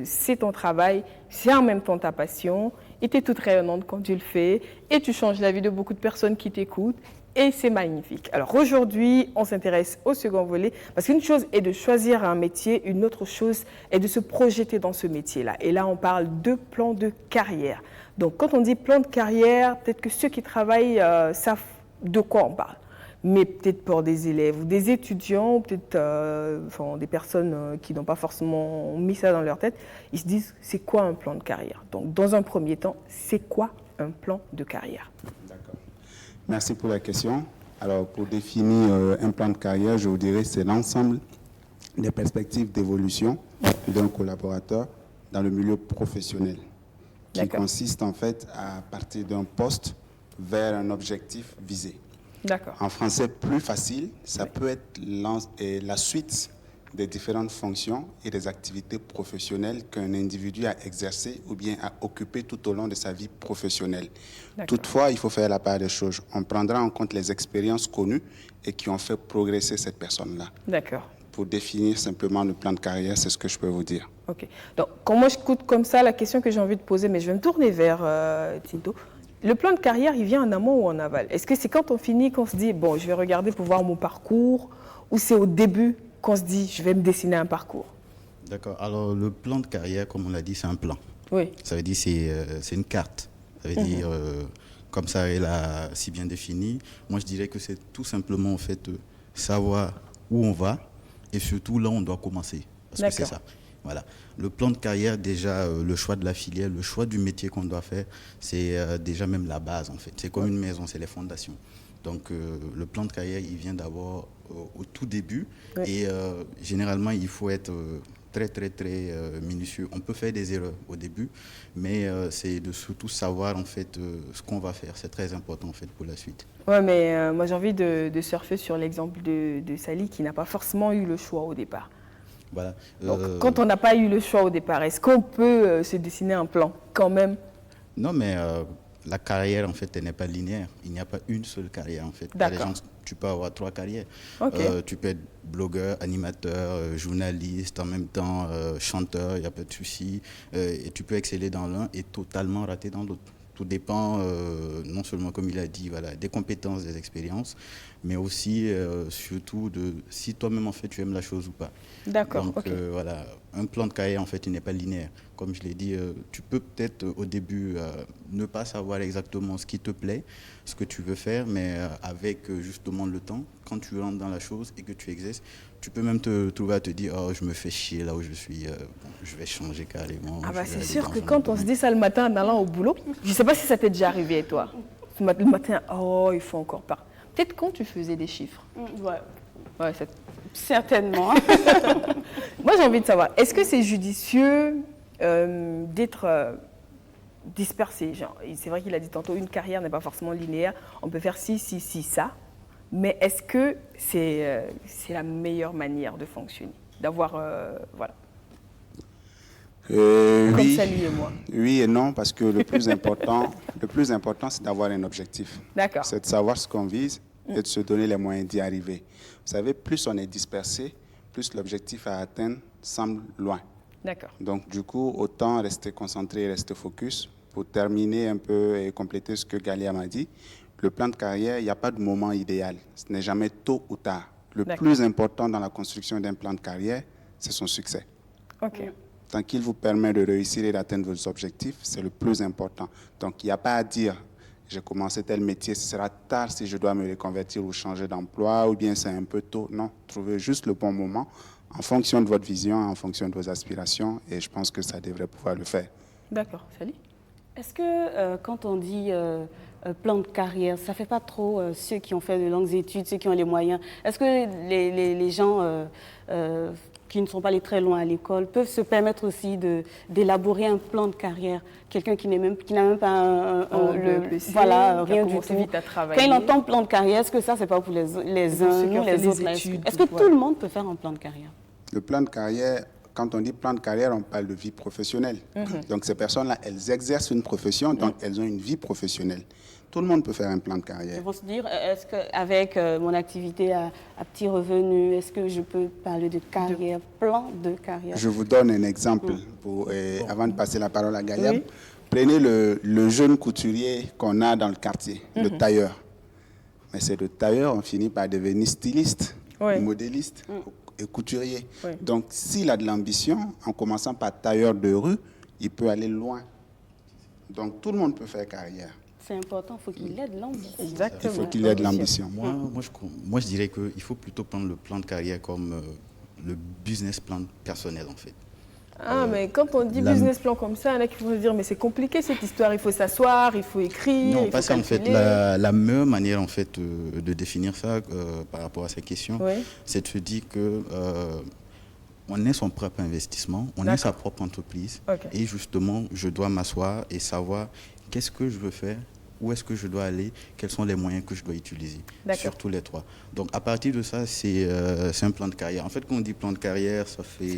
c'est ton travail, c'est en même temps ta passion, et tu es toute rayonnante quand tu le fais, et tu changes la vie de beaucoup de personnes qui t'écoutent, et c'est magnifique. Alors aujourd'hui, on s'intéresse au second volet, parce qu'une chose est de choisir un métier, une autre chose est de se projeter dans ce métier-là. Et là, on parle de plan de carrière. Donc quand on dit plan de carrière, peut-être que ceux qui travaillent savent de quoi on parle. Mais peut-être pour des élèves ou des étudiants, ou peut-être des personnes qui n'ont pas forcément mis ça dans leur tête, ils se disent, c'est quoi un plan de carrière? Donc dans un premier temps, c'est quoi un plan de carrière? D'accord. Merci pour la question. Alors, pour définir un plan de carrière, je vous dirais que c'est l'ensemble des perspectives d'évolution d'un collaborateur dans le milieu professionnel, qui consiste en fait à partir d'un poste vers un objectif visé. D'accord. En français plus facile, ça peut être la suite des différentes fonctions et des activités professionnelles qu'un individu a exercées ou bien a occupées tout au long de sa vie professionnelle. Toutefois, il faut faire la part des choses. On prendra en compte les expériences connues et qui ont fait progresser cette personne-là. D'accord. Pour définir simplement le plan de carrière, c'est ce que je peux vous dire. Ok. Donc, quand moi j'écoute comme ça, la question que j'ai envie de poser, mais je vais me tourner vers Tinto. Le plan de carrière, il vient en amont ou en aval? Est-ce que c'est quand on finit qu'on se dit, bon, je vais regarder pour voir mon parcours, ou c'est au début qu'on se dit, je vais me dessiner un parcours? D'accord. Alors, le plan de carrière, comme on l'a dit, c'est un plan. Oui. Ça veut dire c'est une carte. Ça veut dire, comme ça, elle a si bien défini. Moi, je dirais que c'est tout simplement, en fait, savoir où on va et surtout là où on doit commencer. Parce que c'est ça. Voilà. Le plan de carrière, déjà, le choix de la filière, le choix du métier qu'on doit faire, c'est déjà même la base, en fait. C'est comme une maison, c'est les fondations. Donc, le plan de carrière, il vient d'abord au tout début. Et généralement, il faut être très minutieux. On peut faire des erreurs au début, mais c'est de surtout savoir, en fait, ce qu'on va faire. C'est très important, en fait, pour la suite. Oui, mais moi, j'ai envie de surfer sur l'exemple de Sally, qui n'a pas forcément eu le choix au départ. Voilà. Donc, quand on n'a pas eu le choix au départ, est-ce qu'on peut se dessiner un plan quand même? Non, mais la carrière, en fait, elle n'est pas linéaire. Il n'y a pas une seule carrière, en fait. D'accord. Tu peux avoir 3 carrières. Okay. Tu peux être blogueur, animateur, journaliste, en même temps chanteur, il n'y a pas de souci. Et tu peux exceller dans l'un et totalement rater dans l'autre. Tout dépend, non seulement, comme il a dit, voilà, des compétences, des expériences, mais aussi, surtout, de si toi-même, en fait, tu aimes la chose ou pas. D'accord. Donc, voilà, un plan de carrière, en fait, il n'est pas linéaire. Comme je l'ai dit, tu peux peut-être, au début, ne pas savoir exactement ce qui te plaît, ce que tu veux faire, mais avec, justement, le temps, quand tu rentres dans la chose et que tu exerces, tu peux même te trouver à te dire, oh, je me fais chier là où je suis, bon, je vais changer carrément. Ah bah c'est sûr que quand on se dit ça le matin en allant au boulot, je ne sais pas si ça t'est déjà arrivé toi. Le matin, oh, il faut encore pas. Peut-être quand tu faisais des chiffres. Ouais, certainement. Moi j'ai envie de savoir, est-ce que c'est judicieux d'être dispersé? C'est vrai qu'il a dit tantôt, une carrière n'est pas forcément linéaire. On peut faire ci, ça. Mais est-ce que c'est la meilleure manière de fonctionner? D'avoir, voilà. Comme Oui. Sally et moi. Oui et non, parce que le plus important, c'est d'avoir un objectif. D'accord. C'est de savoir ce qu'on vise et de se donner les moyens d'y arriver. Vous savez, plus on est dispersé, plus l'objectif à atteindre semble loin. D'accord. Donc, du coup, autant rester concentré, rester focus. Pour terminer un peu et compléter ce que Galia m'a dit, le plan de carrière, il n'y a pas de moment idéal. Ce n'est jamais tôt ou tard. Le plus important dans la construction d'un plan de carrière, c'est son succès. OK. Tant qu'il vous permet de réussir et d'atteindre vos objectifs, c'est le plus important. Donc, il n'y a pas à dire, j'ai commencé tel métier, ce sera tard si je dois me reconvertir ou changer d'emploi, ou bien c'est un peu tôt. Non, trouvez juste le bon moment en fonction de votre vision, en fonction de vos aspirations, et je pense que ça devrait pouvoir le faire. D'accord. Sally? Est-ce que quand on dit plan de carrière, ça ne fait pas trop ceux qui ont fait de longues études, ceux qui ont les moyens? Est-ce que les gens qui ne sont pas allés très loin à l'école peuvent se permettre aussi d'élaborer un plan de carrière? Quelqu'un qui n'a même pas rien du tout. Quand il entend plan de carrière, est-ce que ça, c'est pas pour les uns, nous, les autres? Est-ce que tout le monde peut faire un plan de carrière? Le plan de carrière, quand on dit plan de carrière, on parle de vie professionnelle. Donc ces personnes-là, elles exercent une profession, donc elles ont une vie professionnelle. Tout le monde peut faire un plan de carrière. Ils vont se dire, est-ce qu'avec mon activité à petit revenu, est-ce que je peux parler de carrière, plan de carrière? Je vous donne un exemple avant de passer la parole à Galiab. Prenez le jeune couturier qu'on a dans le quartier, le tailleur. Mais c'est le tailleur, on finit par devenir styliste, modéliste et couturier. Donc s'il a de l'ambition, en commençant par tailleur de rue, il peut aller loin. Donc tout le monde peut faire carrière. C'est important, il faut qu'il ait de l'ambition. Exactement. Il faut qu'il ait de l'ambition. Moi, je dirais qu'il faut plutôt prendre le plan de carrière comme le business plan personnel, en fait. Mais quand on dit business plan comme ça, il y en a qui vont se dire, mais c'est compliqué cette histoire, il faut s'asseoir, il faut écrire, non, il pas faut ça, en fait. calculer. La meilleure manière, en fait, de définir ça par rapport à ces questions, c'est de se dire que on est son propre investissement, on est sa propre entreprise. Et justement, je dois m'asseoir et savoir qu'est-ce que je veux faire, où est-ce que je dois aller, quels sont les moyens que je dois utiliser, sur tous les trois. Donc à partir de ça, c'est un plan de carrière. En fait, quand on dit plan de carrière, ça fait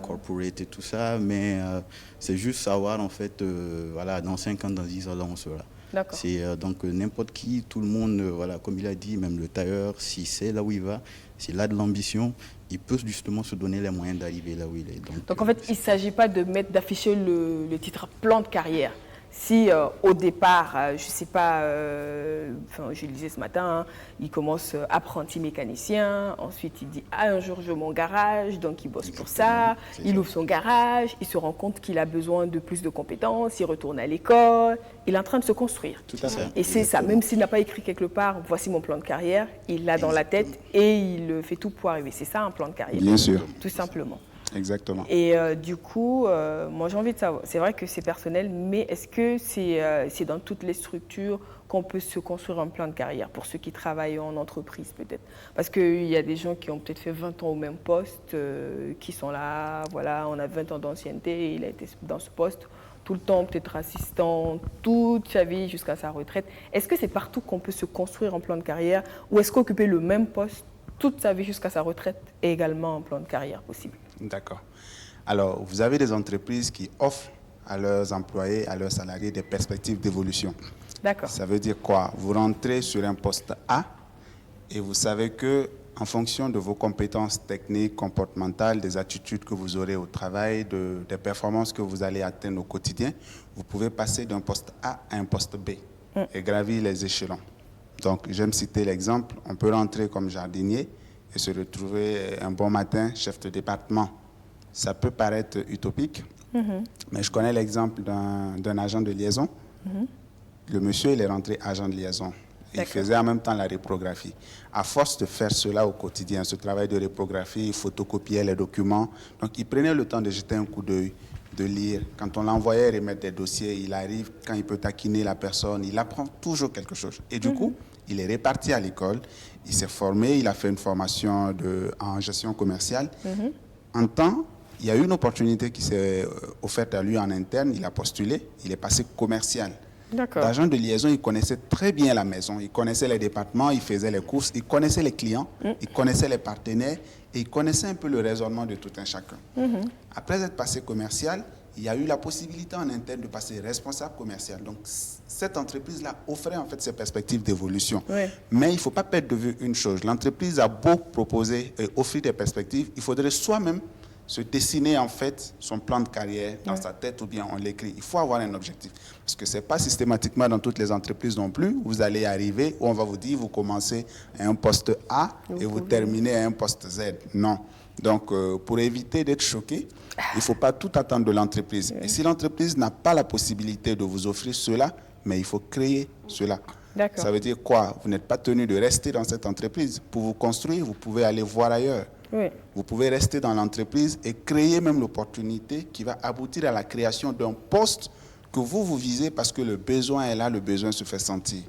corporate et tout ça, mais c'est juste savoir, en fait, voilà, dans 5 ans, dans 10 ans, là, on sera. C'est donc n'importe qui, tout le monde, voilà, comme il a dit, même le tailleur, si c'est là où il va, s'il a de l'ambition, il peut justement se donner les moyens d'arriver là où il est. Donc en fait, il ne s'agit pas d'afficher le titre plan de carrière. Si au départ, je ne sais pas, je le disais ce matin, il commence apprenti mécanicien, ensuite il dit un jour je veux mon garage, donc il bosse pour ça, il ouvre son garage, il se rend compte qu'il a besoin de plus de compétences, il retourne à l'école, il est en train de se construire. Tout à fait. Et c'est ça, même s'il n'a pas écrit quelque part, voici mon plan de carrière, il l'a dans la tête et il fait tout pour arriver. C'est ça un plan de carrière. Bien sûr. Tout simplement. Exactement. Et du coup, moi j'ai envie de savoir, c'est vrai que c'est personnel, mais est-ce que c'est dans toutes les structures qu'on peut se construire un plan de carrière pour ceux qui travaillent en entreprise peut-être? Parce qu'il y a des gens qui ont peut-être fait 20 ans au même poste, qui sont là, voilà, on a 20 ans d'ancienneté, et il a été dans ce poste tout le temps, peut-être assistant, toute sa vie jusqu'à sa retraite. Est-ce que c'est partout qu'on peut se construire un plan de carrière ou est-ce qu'occuper le même poste toute sa vie jusqu'à sa retraite est également un plan de carrière possible? D'accord. Alors, vous avez des entreprises qui offrent à leurs employés, à leurs salariés, des perspectives d'évolution. D'accord. Ça veut dire quoi? Vous rentrez sur un poste A et vous savez que, en fonction de vos compétences techniques, comportementales, des attitudes que vous aurez au travail, des performances que vous allez atteindre au quotidien, vous pouvez passer d'un poste A à un poste B et gravir les échelons. Donc, j'aime citer l'exemple, on peut rentrer comme jardinier et se retrouver un bon matin chef de département. Ça peut paraître utopique, mais je connais l'exemple d'un agent de liaison. Le monsieur, il est rentré agent de liaison. Il faisait en même temps la reprographie. À force de faire cela au quotidien, ce travail de reprographie, il photocopiait les documents. Donc, il prenait le temps de jeter un coup d'œil, de lire. Quand on l'envoyait remettre des dossiers, il arrive, quand il peut taquiner la personne, il apprend toujours quelque chose. Et du coup, il est reparti à l'école, il s'est formé, il a fait une formation en gestion commerciale. En temps, il y a eu une opportunité qui s'est offerte à lui en interne, il a postulé, il est passé commercial. L'agent de liaison, il connaissait très bien la maison, il connaissait les départements, il faisait les courses, il connaissait les clients, il connaissait les partenaires et il connaissait un peu le raisonnement de tout un chacun. Après être passé commercial, il y a eu la possibilité en interne de passer responsable commercial. Donc, cette entreprise-là offrait en fait ces perspectives d'évolution. Mais il ne faut pas perdre de vue une chose. L'entreprise a beau proposer et offrir des perspectives, il faudrait soi-même se dessiner en fait son plan de carrière dans sa tête ou bien on l'écrit. Il faut avoir un objectif. Parce que ce n'est pas systématiquement dans toutes les entreprises non plus. Vous allez arriver où on va vous dire vous commencez à un poste A et vous terminez à un poste Z. Non. Donc, pour éviter d'être choqué, il ne faut pas tout attendre de l'entreprise. Et si l'entreprise n'a pas la possibilité de vous offrir cela, mais il faut créer cela. Ça veut dire quoi? Vous n'êtes pas tenu de rester dans cette entreprise. Pour vous construire, vous pouvez aller voir ailleurs. Vous pouvez rester dans l'entreprise et créer même l'opportunité qui va aboutir à la création d'un poste que vous visez parce que le besoin est là, le besoin se fait sentir.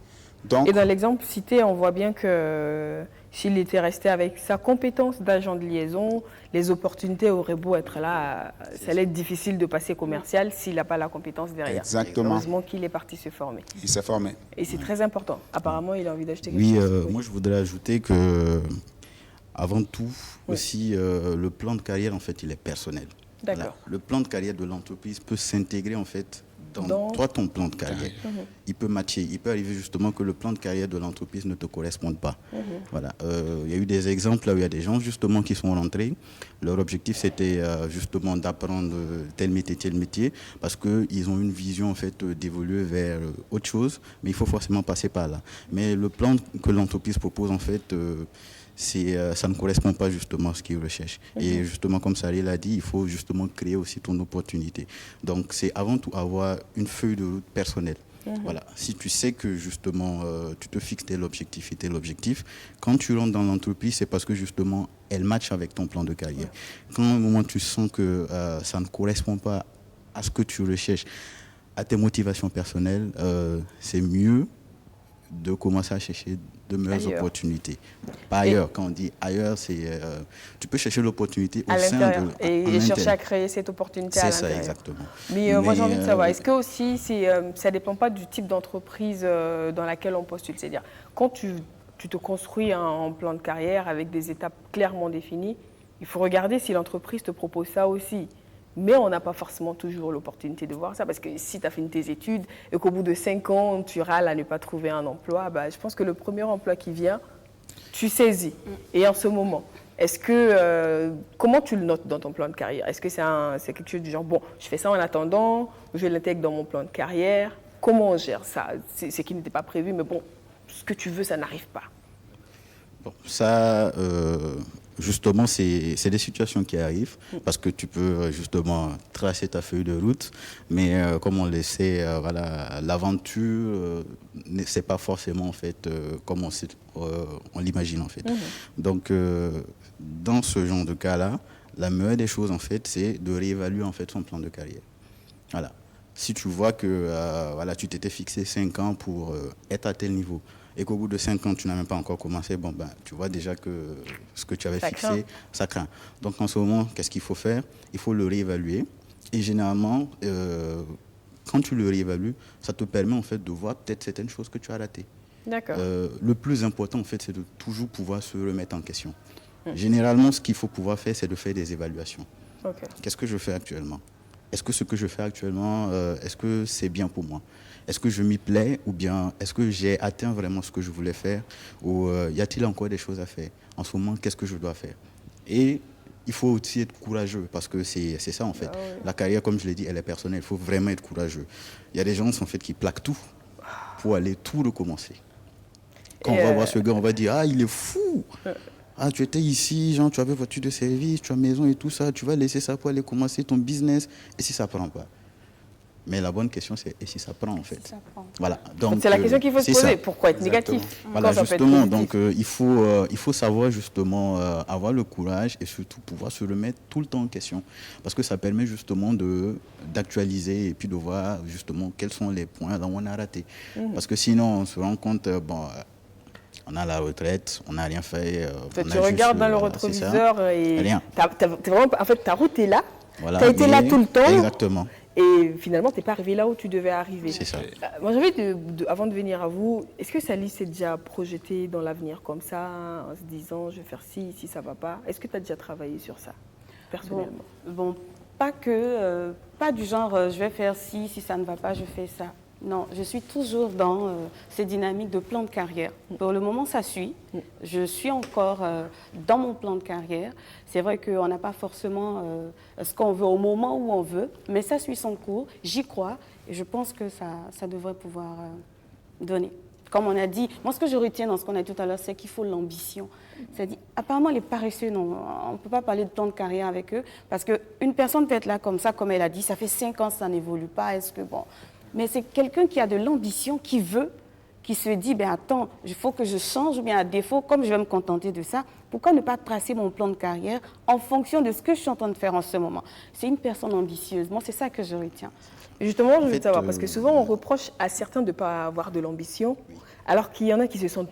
Donc, et dans l'exemple cité, on voit bien que s'il était resté avec sa compétence d'agent de liaison, les opportunités auraient beau être là, ça allait être difficile de passer commercial s'il n'a pas la compétence derrière. Exactement. Heureusement qu'il est parti se former. Il s'est formé. Et c'est très important. Apparemment, il a envie d'acheter quelque chose. Oui, moi je voudrais ajouter que avant tout, aussi, le plan de carrière, en fait, il est personnel. D'accord. Le plan de carrière de l'entreprise peut s'intégrer, en fait, dans toi, ton plan de carrière. Il peut matcher. Il peut arriver justement que le plan de carrière de l'entreprise ne te corresponde pas. Voilà. Il y a eu des exemples là où il y a des gens justement qui sont rentrés. Leur objectif, c'était justement d'apprendre tel métier, parce qu'ils ont une vision en fait d'évoluer vers autre chose, mais il faut forcément passer par là. Mais le plan que l'entreprise propose, en fait, ça ne correspond pas justement à ce qu'ils recherchent. Et justement, comme Salih l'a dit, il faut justement créer aussi ton opportunité. Donc, c'est avant tout avoir une feuille de route personnelle. Voilà. Si tu sais que justement, tu te fixes tel objectif et tel objectif, quand tu rentres dans l'entreprise, c'est parce que justement, elle matche avec ton plan de carrière. Quand à un moment tu sens que ça ne correspond pas à ce que tu recherches, à tes motivations personnelles, c'est mieux de commencer à chercher de meilleures opportunités. Pas ailleurs. Quand on dit ailleurs, c'est tu peux chercher l'opportunité au sein de et chercher à créer cette opportunité à l'intérieur. C'est ça, exactement. Mais moi, j'ai envie de savoir, est-ce que aussi, ça ne dépend pas du type d'entreprise dans laquelle on postule? C'est-à-dire, quand tu te construis un plan de carrière avec des étapes clairement définies, il faut regarder si l'entreprise te propose ça aussi. Mais on n'a pas forcément toujours l'opportunité de voir ça, parce que si tu as fini tes études et qu'au bout de 5 ans, tu râles à ne pas trouver un emploi, je pense que le premier emploi qui vient, tu saisis. Et en ce moment, comment tu le notes dans ton plan de carrière? Est-ce que c'est quelque chose du genre, bon, je fais ça en attendant, je l'intègre dans mon plan de carrière? Comment on gère ça? C'est qui n'était pas prévu, mais bon, ce que tu veux, ça n'arrive pas. Bon, ça, justement, c'est des situations qui arrivent parce que tu peux justement tracer ta feuille de route, mais comme on le sait, voilà, l'aventure, c'est pas forcément en fait comme on l'imagine en fait. Donc, dans ce genre de cas-là, la meilleure des choses en fait, c'est de réévaluer en fait son plan de carrière. Voilà. Si tu vois que voilà, tu t'étais fixé 5 ans pour être à tel niveau, et qu'au bout de 5 ans, tu n'as même pas encore commencé, tu vois déjà que ce que tu avais fixé, ça craint. Donc en ce moment, qu'est-ce qu'il faut faire? Il faut le réévaluer. Et généralement, quand tu le réévalues, ça te permet en fait de voir peut-être certaines choses que tu as ratées. D'accord. Le plus important, en fait, c'est de toujours pouvoir se remettre en question. Généralement, ce qu'il faut pouvoir faire, c'est de faire des évaluations. Qu'est-ce que je fais actuellement? Est-ce que ce que je fais actuellement, est-ce que c'est bien pour moi? Est-ce que je m'y plais ou bien est-ce que j'ai atteint vraiment ce que je voulais faire ou y a-t-il encore des choses à faire? En ce moment, qu'est-ce que je dois faire? Et il faut aussi être courageux parce que c'est ça en fait. La carrière, comme je l'ai dit, elle est personnelle. Il faut vraiment être courageux. Il y a des gens en fait qui plaquent tout pour aller tout recommencer. Quand on va voir ce gars, on va dire « Ah, il est fou !» Ah, tu étais ici, genre, tu avais voiture de service, tu as maison et tout ça, tu vas laisser ça pour aller commencer ton business. Et si ça ne prend pas? Mais la bonne question, c'est et si ça prend en fait? Voilà. Donc c'est la question qu'il faut se poser. Ça. Pourquoi être négatif? Voilà, justement. Donc il faut savoir justement avoir le courage et surtout pouvoir se remettre tout le temps en question, parce que ça permet justement d'actualiser et puis de voir justement quels sont les points là où on a raté. Parce que sinon on se rend compte on a la retraite, on n'a rien fait. Tu regardes dans le rétroviseur et rien. En fait, ta route est là. Voilà, tu as été là tout le temps. Exactement. Et finalement, tu n'es pas arrivé là où tu devais arriver. C'est ça. Moi, j'ai envie, avant de venir à vous, est-ce que Salih s'est déjà projeté dans l'avenir comme ça, en se disant, je vais faire ci, si ça ne va pas? Est-ce que tu as déjà travaillé sur ça, personnellement? Bon, pas du genre, je vais faire ci, si ça ne va pas, je fais ça. Non, je suis toujours dans ces dynamiques de plan de carrière. Pour le moment, ça suit. Je suis encore dans mon plan de carrière. C'est vrai qu'on n'a pas forcément ce qu'on veut au moment où on veut, mais ça suit son cours. J'y crois et je pense que ça devrait pouvoir donner. Comme on a dit, moi ce que je retiens dans ce qu'on a dit tout à l'heure, c'est qu'il faut l'ambition. C'est-à-dire, apparemment les paresseux, non, on ne peut pas parler de plan de carrière avec eux, parce qu'une personne peut être là comme ça, comme elle a dit, ça fait 5 ans, ça n'évolue pas, est-ce que bon... Mais c'est quelqu'un qui a de l'ambition, qui veut, qui se dit, attends, il faut que je change, ou bien à défaut, comme je vais me contenter de ça, pourquoi ne pas tracer mon plan de carrière en fonction de ce que je suis en train de faire en ce moment? C'est une personne ambitieuse. Moi, c'est ça que je retiens. Justement, je veux savoir, parce que souvent, on reproche à certains de ne pas avoir de l'ambition, alors qu'il y en a qui se sentent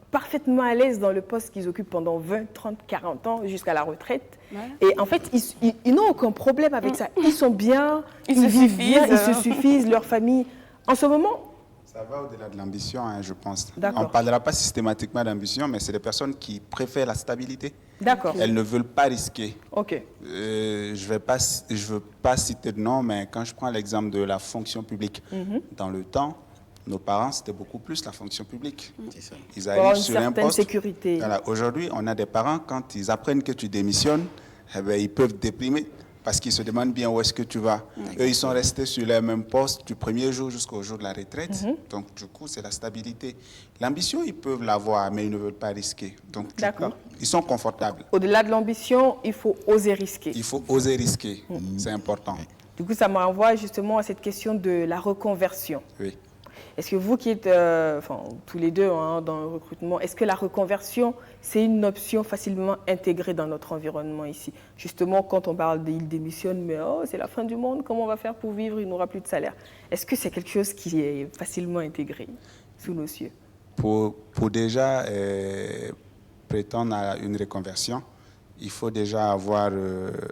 parfaitement à l'aise dans le poste qu'ils occupent pendant 20, 30, 40 ans, jusqu'à la retraite. Et en fait, ils n'ont aucun problème avec ça. Ils sont bien, ils vivent bien, ils se suffisent, leur famille. En ce moment, Ça va au-delà de l'ambition, hein, je pense. D'accord. On ne parlera pas systématiquement d'ambition, mais c'est des personnes qui préfèrent la stabilité. D'accord. Elles ne veulent pas risquer. Ok. Je veux pas citer de nom, mais quand je prends l'exemple de la fonction publique, dans le temps, nos parents, c'était beaucoup plus la fonction publique. C'est ça. Ils Pour avoir arrivent une sur un certaine poste. sécurité. Voilà. Aujourd'hui, on a des parents, quand ils apprennent que tu démissionnes, eh ben, ils peuvent déprimer parce qu'ils se demandent bien où est-ce que tu vas. Eux, ils sont restés sur leur même poste du premier jour jusqu'au jour de la retraite. Donc, du coup, c'est la stabilité. L'ambition, ils peuvent l'avoir, mais ils ne veulent pas risquer. Donc, du coup, ils sont confortables. Au-delà de l'ambition, il faut oser risquer. Il faut oser risquer. C'est important. Du coup, ça me renvoie justement à cette question de la reconversion. Oui. Est-ce que vous qui êtes, tous les deux hein, dans le recrutement, est-ce que la reconversion, c'est une option facilement intégrée dans notre environnement ici? Justement, quand on parle d'il démissionne, mais oh, c'est la fin du monde, comment on va faire pour vivre, il n'aura plus de salaire. Est-ce que c'est quelque chose qui est facilement intégré sous nos cieux? Pour déjà prétendre à une reconversion, il faut déjà avoir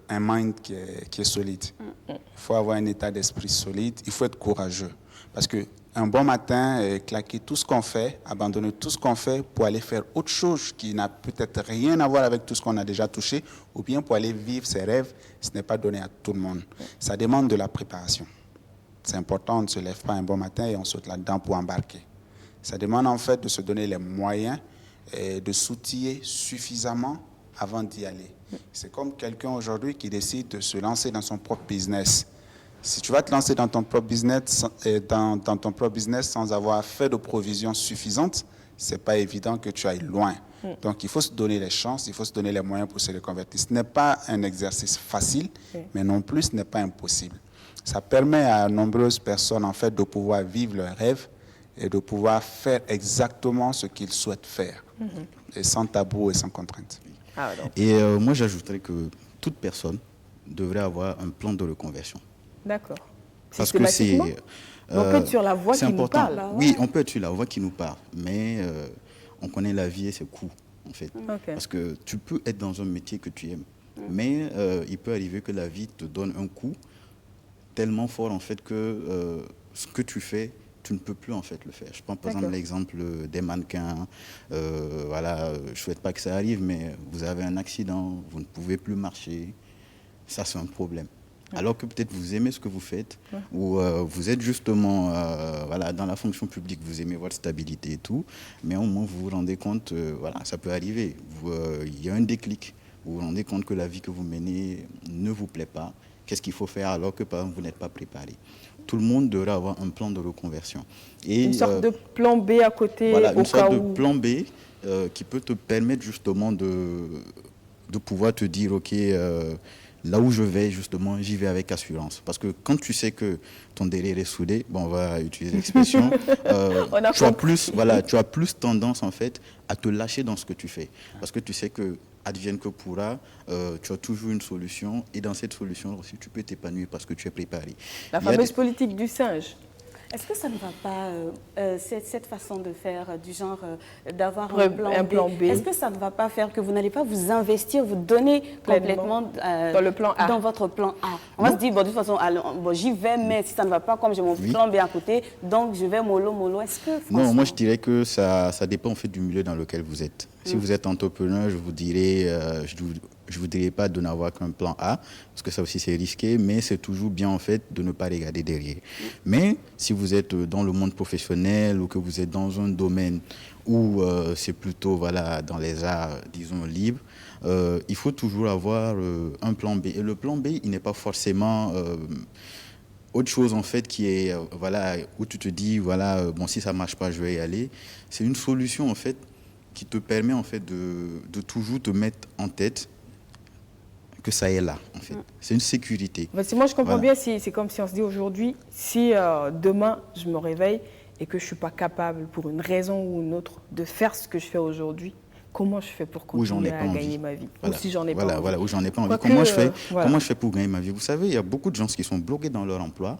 un mind qui est solide. Il faut avoir un état d'esprit solide. Il faut être courageux. Parce qu'un bon matin, claquer tout ce qu'on fait, abandonner tout ce qu'on fait pour aller faire autre chose qui n'a peut-être rien à voir avec tout ce qu'on a déjà touché, ou bien pour aller vivre ses rêves, ce n'est pas donné à tout le monde. Ça demande de la préparation. C'est important, on ne se lève pas un bon matin et on saute là-dedans pour embarquer. Ça demande en fait de se donner les moyens et de s'outiller suffisamment avant d'y aller. C'est comme quelqu'un aujourd'hui qui décide de se lancer dans son propre business. Si tu vas te lancer dans ton propre business, sans avoir fait de provisions suffisantes, ce n'est pas évident que tu ailles loin. Donc, il faut se donner les chances, il faut se donner les moyens pour se reconvertir. Ce n'est pas un exercice facile, mais non plus, ce n'est pas impossible. Ça permet à nombreuses personnes, en fait, de pouvoir vivre leurs rêves et de pouvoir faire exactement ce qu'ils souhaitent faire, et sans tabou et sans contrainte. Et moi, j'ajouterais que toute personne devrait avoir un plan de reconversion. D'accord. Parce que c'est... on peut être sur la voie qui important. nous parle. Oui, on peut être sur la voie qui nous parle, mais on connaît la vie et ses coûts, en fait. Parce que tu peux être dans un métier que tu aimes, mais il peut arriver que la vie te donne un coup tellement fort, en fait, que ce que tu fais, tu ne peux plus en fait le faire. Je prends par exemple l'exemple des mannequins. Voilà, je ne souhaite pas que ça arrive, mais vous avez un accident, vous ne pouvez plus marcher. Ça, c'est un problème. Alors que peut-être vous aimez ce que vous faites, ou vous êtes justement voilà, dans la fonction publique, vous aimez votre stabilité et tout, mais au moins vous vous rendez compte, voilà, ça peut arriver. Il y a un déclic, vous vous rendez compte que la vie que vous menez ne vous plaît pas. Qu'est-ce qu'il faut faire alors que par exemple, vous n'êtes pas préparé? Tout le monde devrait avoir un plan de reconversion. Et, une sorte de plan B à côté. Voilà, une sorte de plan B qui peut te permettre justement de pouvoir te dire, OK, là où je vais, justement, j'y vais avec assurance. Parce que quand tu sais que ton derrière est soudé, bon, on va utiliser l'expression, tu as plus tendance, en fait, à te lâcher dans ce que tu fais. Parce que tu sais que, advienne que pourra, tu as toujours une solution. Et dans cette solution aussi, tu peux t'épanouir parce que tu es préparé. La fameuse politique du singe. Est-ce que ça ne va pas, cette façon de faire, du genre d'avoir un plan B, est-ce que ça ne va pas faire que vous n'allez pas vous investir, vous donner complètement dans le plan A, dans votre plan A? On va se dire, bon, de toute façon, j'y vais, mais si ça ne va pas, comme j'ai mon plan B à côté, donc je vais mollo. Est-ce que Non, moi je dirais que ça dépend en fait du milieu dans lequel vous êtes. Si vous êtes entrepreneur, je vous dirais, je vous dirais pas de n'avoir qu'un plan A, parce que ça aussi c'est risqué, mais c'est toujours bien en fait de ne pas regarder derrière. Mais si vous êtes dans le monde professionnel ou que vous êtes dans un domaine où c'est plutôt voilà, dans les arts, disons, libres, il faut toujours avoir un plan B. Et le plan B, il n'est pas forcément autre chose en fait qui est, voilà, où tu te dis, voilà, bon, si ça ne marche pas, je vais y aller. C'est une solution en fait qui te permet en fait de toujours te mettre en tête que ça est là, en fait. C'est une sécurité. Si moi je comprends bien, c'est comme si on se dit aujourd'hui, si demain je me réveille et que je ne suis pas capable, pour une raison ou une autre, de faire ce que je fais aujourd'hui, comment je fais pour continuer à gagner ma vie? Voilà. Ou si j'en ai pas envie. Voilà, où j'en ai pas envie. Comment je fais pour gagner ma vie? Vous savez, il y a beaucoup de gens qui sont bloqués dans leur emploi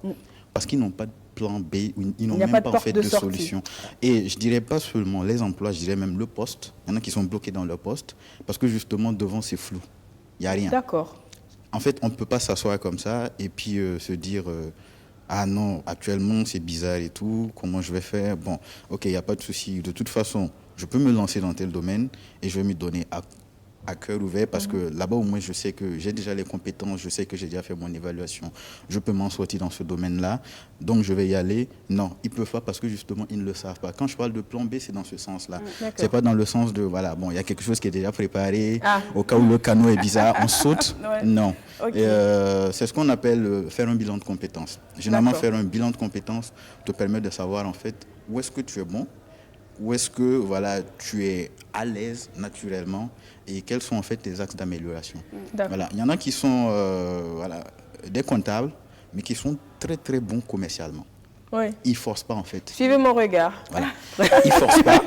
parce qu'ils n'ont pas de plan B, ils n'ont même pas en fait de solution. Et je dirais pas seulement les emplois, je dirais même le poste. Il y en a qui sont bloqués dans leur poste parce que justement devant c'est flou. Il n'y a rien. D'accord. En fait, on ne peut pas s'asseoir comme ça et puis se dire ah non, actuellement c'est bizarre et tout, comment je vais faire? Bon, ok, il n'y a pas de souci. De toute façon, je peux me lancer dans tel domaine et je vais m'y donner à cœur ouvert parce que là-bas, au moins, je sais que j'ai déjà les compétences, je sais que j'ai déjà fait mon évaluation, je peux m'en sortir dans ce domaine-là, donc je vais y aller. Non, ils ne peuvent pas parce que justement, ils ne le savent pas. Quand je parle de plan B, c'est dans ce sens-là. C'est pas dans le sens de, voilà, bon, il y a quelque chose qui est déjà préparé, au cas où le canot est bizarre, on saute. Non. Okay. C'est ce qu'on appelle faire un bilan de compétences. Généralement, faire un bilan de compétences te permet de savoir, en fait, où est-ce que tu es bon, où est-ce que voilà, tu es à l'aise naturellement et quels sont en fait tes axes d'amélioration. Voilà. Il y en a qui sont voilà, des comptables, mais qui sont très très bons commercialement. Oui. Ils ne forcent pas en fait. Suivez mon regard. Voilà. Ils ne forcent pas.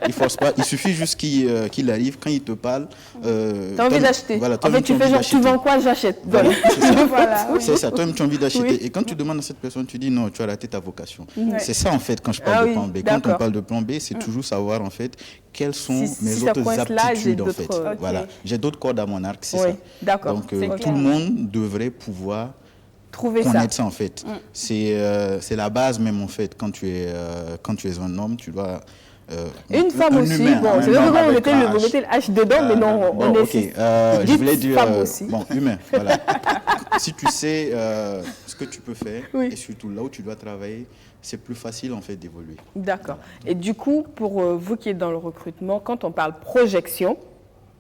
Ils forcent pas. Il suffit juste qu'il arrive, quand il te parle. Tu as envie d'acheter. Voilà, en fait, tu fais genre, tu vends quoi, j'achète. Voilà, c'est ça. Voilà, c'est ça. Toi-même, tu as envie d'acheter. Et quand tu demandes à cette personne, tu dis non, tu as raté ta vocation. C'est ça en fait quand je parle de plan B. Quand on parle de plan B, c'est toujours savoir en fait quelles sont mes autres aptitudes en fait. Voilà. J'ai d'autres cordes à mon arc, c'est ça. D'accord. Donc tout le monde devrait pouvoir connaître ça en fait. C'est la base même en fait. Quand tu es un homme, tu dois... une femme aussi, humain, bon, c'est vrai que vous mettez le H dedans, mais non, bon, on est okay. Je voulais dire, aussi. bon, humain, voilà. Si tu sais ce que tu peux faire, et surtout là où tu dois travailler, c'est plus facile en fait d'évoluer. D'accord. Et du coup, pour vous qui êtes dans le recrutement, quand on parle projection,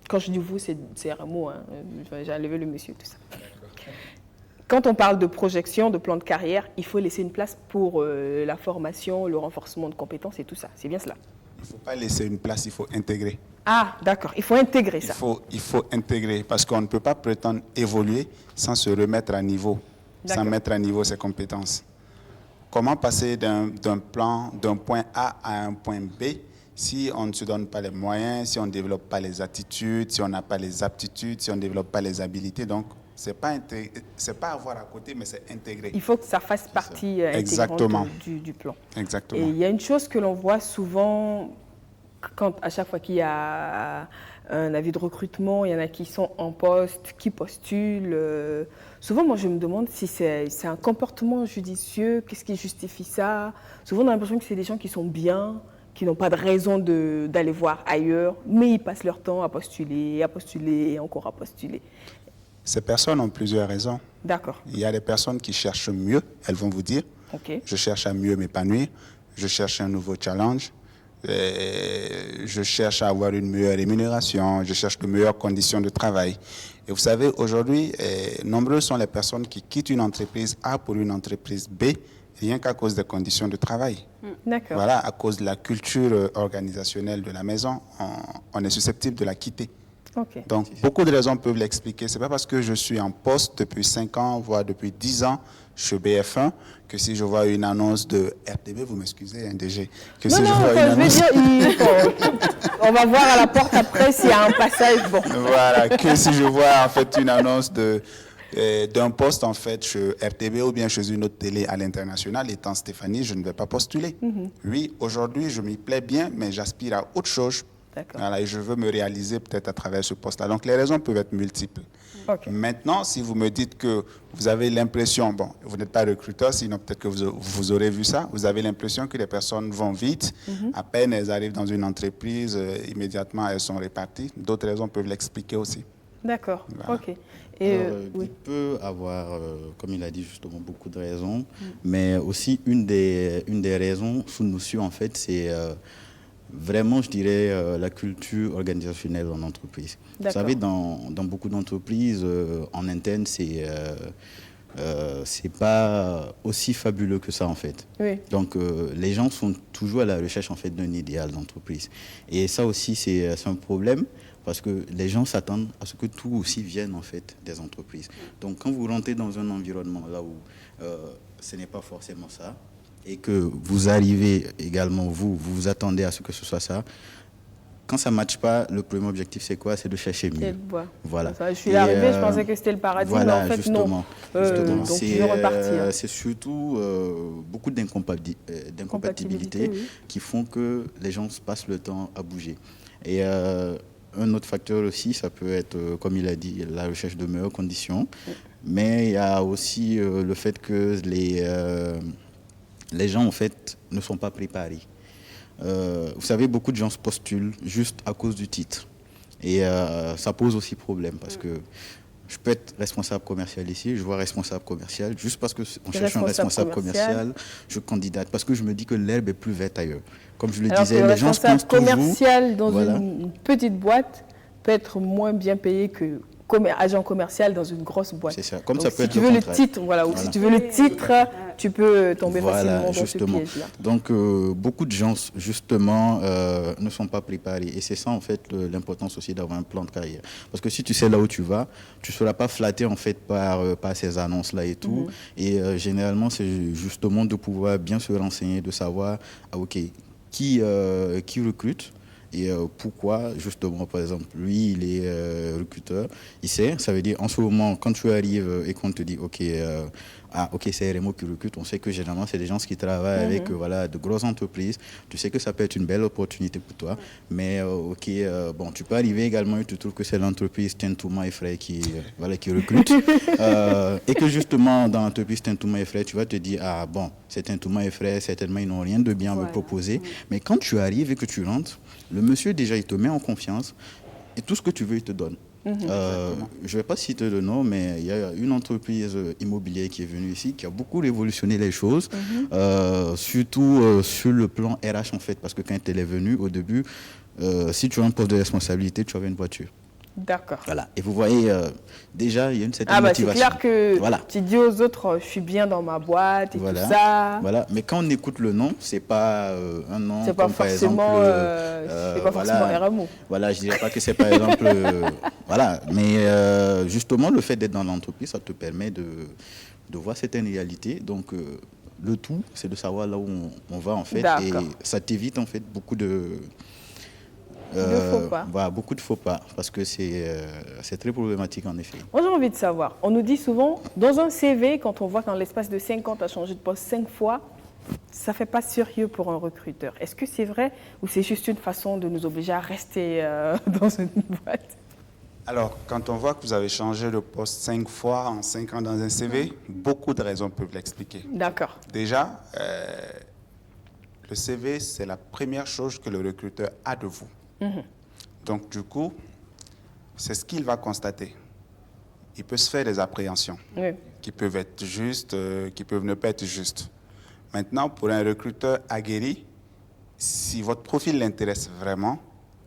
quand je dis vous, c'est un mot, hein, j'ai enlevé le monsieur, tout ça. Quand on parle de projection, de plan de carrière, il faut laisser une place pour la formation, le renforcement de compétences et tout ça. C'est bien cela? Il ne faut pas laisser une place, il faut intégrer. Ah, d'accord. Il faut intégrer ça. Il faut intégrer parce qu'on ne peut pas prétendre évoluer sans se remettre à niveau, sans mettre à niveau ses compétences. Comment passer d'un point A à un point B si on ne se donne pas les moyens, si on ne développe pas les attitudes, si on n'a pas les aptitudes, si on ne développe pas les habiletés. Donc, c'est pas avoir à côté, mais c'est intégrer. Il faut que ça fasse partie intégrante du plan. Exactement. Et il y a une chose que l'on voit souvent, à chaque fois qu'il y a un avis de recrutement, il y en a qui sont en poste, qui postulent. Souvent, moi, je me demande si c'est un comportement judicieux, qu'est-ce qui justifie ça. Souvent, on a l'impression que c'est des gens qui sont bien, qui n'ont pas de raison d'aller voir ailleurs, mais ils passent leur temps à postuler et encore à postuler. Ces personnes ont plusieurs raisons. D'accord. Il y a des personnes qui cherchent mieux, elles vont vous dire, je cherche à mieux m'épanouir, je cherche un nouveau challenge, je cherche à avoir une meilleure rémunération, je cherche de meilleures conditions de travail. Et vous savez, aujourd'hui, nombreuses sont les personnes qui quittent une entreprise A pour une entreprise B, rien qu'à cause des conditions de travail. D'accord. Voilà, à cause de la culture organisationnelle de la maison, on est susceptible de la quitter. Okay. Donc, beaucoup de raisons peuvent l'expliquer. Ce n'est pas parce que je suis en poste depuis 5 ans, voire depuis 10 ans chez BF1, que si je vois une annonce de RTB, vous m'excusez, hein, DG, que si je vois une annonce... on va voir à la porte après s'il y a un passage. Bon. Voilà, que si je vois en fait une annonce d'un poste en fait chez RTB ou bien chez une autre télé à l'international, étant Stéphanie, je ne vais pas postuler. Oui, aujourd'hui, je m'y plais bien, mais j'aspire à autre chose. Voilà, et je veux me réaliser peut-être à travers ce poste-là. Donc, les raisons peuvent être multiples. Okay. Maintenant, si vous me dites que vous avez l'impression, bon, vous n'êtes pas recruteur, sinon peut-être que vous aurez vu ça, vous avez l'impression que les personnes vont vite, à peine elles arrivent dans une entreprise, immédiatement elles sont réparties. D'autres raisons peuvent l'expliquer aussi. D'accord, voilà. Ok. Et il peut avoir, comme il a dit justement, beaucoup de raisons, mais aussi une des raisons sous-notions, en fait, c'est... vraiment, je dirais, la culture organisationnelle en entreprise. Vous savez, dans beaucoup d'entreprises, en interne, c'est pas aussi fabuleux que ça, en fait. Oui. Donc, les gens sont toujours à la recherche, en fait, d'un idéal d'entreprise. Et ça aussi, c'est un problème, parce que les gens s'attendent à ce que tout aussi vienne, en fait, des entreprises. Donc, quand vous rentrez dans un environnement là où ce n'est pas forcément ça, et que vous arrivez également, vous attendez à ce que ce soit ça. Quand ça ne matche pas, le premier objectif, c'est quoi? C'est de chercher mieux. Voilà. Je suis arrivée, je pensais que c'était le paradis, voilà, mais en fait, justement, non. Justement. Donc, je vais repartir. C'est surtout beaucoup d'incompatibilités qui font que les gens se passent le temps à bouger. Et un autre facteur aussi, ça peut être, comme il a dit, la recherche de meilleures conditions. Mais il y a aussi le fait que les gens, en fait, ne sont pas préparés. Vous savez, beaucoup de gens se postulent juste à cause du titre. Et ça pose aussi problème parce que je peux être responsable commercial ici, je vois responsable commercial, juste parce qu'on cherche un responsable commercial, je candidate, parce que je me dis que l'herbe est plus verte ailleurs. Comme je le disais, les gens se pensent toujours... commercial dans une petite boîte peut être moins bien payé que agent commercial dans une grosse boîte. C'est ça. Comme donc, ça peut si être tu veux le titre, ou si tu veux le titre, tu peux tomber facilement dans ce piège-là. Donc, beaucoup de gens, justement, ne sont pas préparés. Et c'est ça, en fait, l'importance aussi d'avoir un plan de carrière. Parce que si tu sais là où tu vas, tu ne seras pas flatté, en fait, par ces annonces-là et tout. Et généralement, c'est justement de pouvoir bien se renseigner, de savoir, qui recrute. Et pourquoi, justement, par exemple, lui, il est recruteur, il sait, ça veut dire, en ce moment, quand tu arrives et qu'on te dit, c'est RMO qui recrute, on sait que généralement, c'est des gens qui travaillent avec de grosses entreprises. Tu sais que ça peut être une belle opportunité pour toi, mais tu peux arriver également et tu trouves que c'est l'entreprise Tintouma et Frères qui recrute. Et que justement, dans l'entreprise Tintouma et Frères, tu vas te dire, c'est Tintouma et Frères, certainement, ils n'ont rien de bien à me proposer. Mais quand tu arrives et que tu rentres, le monsieur, déjà, il te met en confiance et tout ce que tu veux, il te donne. Je ne vais pas citer le nom, mais il y a une entreprise immobilière qui est venue ici, qui a beaucoup révolutionné les choses, surtout sur le plan RH, en fait, parce que quand elle est venue, au début, si tu as un poste de responsabilité, tu avais une voiture. D'accord. Voilà. Et vous voyez, déjà, il y a une certaine motivation. C'est clair que tu dis aux autres, je suis bien dans ma boîte et tout ça. Voilà. Mais quand on écoute le nom, c'est pas un nom c'est pas forcément, forcément RMO. Voilà, je dirais pas que c'est par exemple... Mais justement, le fait d'être dans l'entreprise, ça te permet de voir certaines réalités. Donc, le tout, c'est de savoir là où on va, en fait. Et ça t'évite, en fait, beaucoup de beaucoup de faux pas, parce que c'est très problématique en effet. Moi j'ai envie de savoir, on nous dit souvent, dans un CV, quand on voit qu'en l'espace de 5 ans, tu as changé de poste 5 fois, ça ne fait pas sérieux pour un recruteur. Est-ce que c'est vrai ou c'est juste une façon de nous obliger à rester dans une boîte? Alors, quand on voit que vous avez changé de poste 5 fois en 5 ans dans un CV, beaucoup de raisons peuvent l'expliquer. D'accord. Déjà, le CV, c'est la première chose que le recruteur a de vous. Donc, du coup, c'est ce qu'il va constater. Il peut se faire des appréhensions qui peuvent être justes, qui peuvent ne pas être justes. Maintenant, pour un recruteur aguerri, si votre profil l'intéresse vraiment,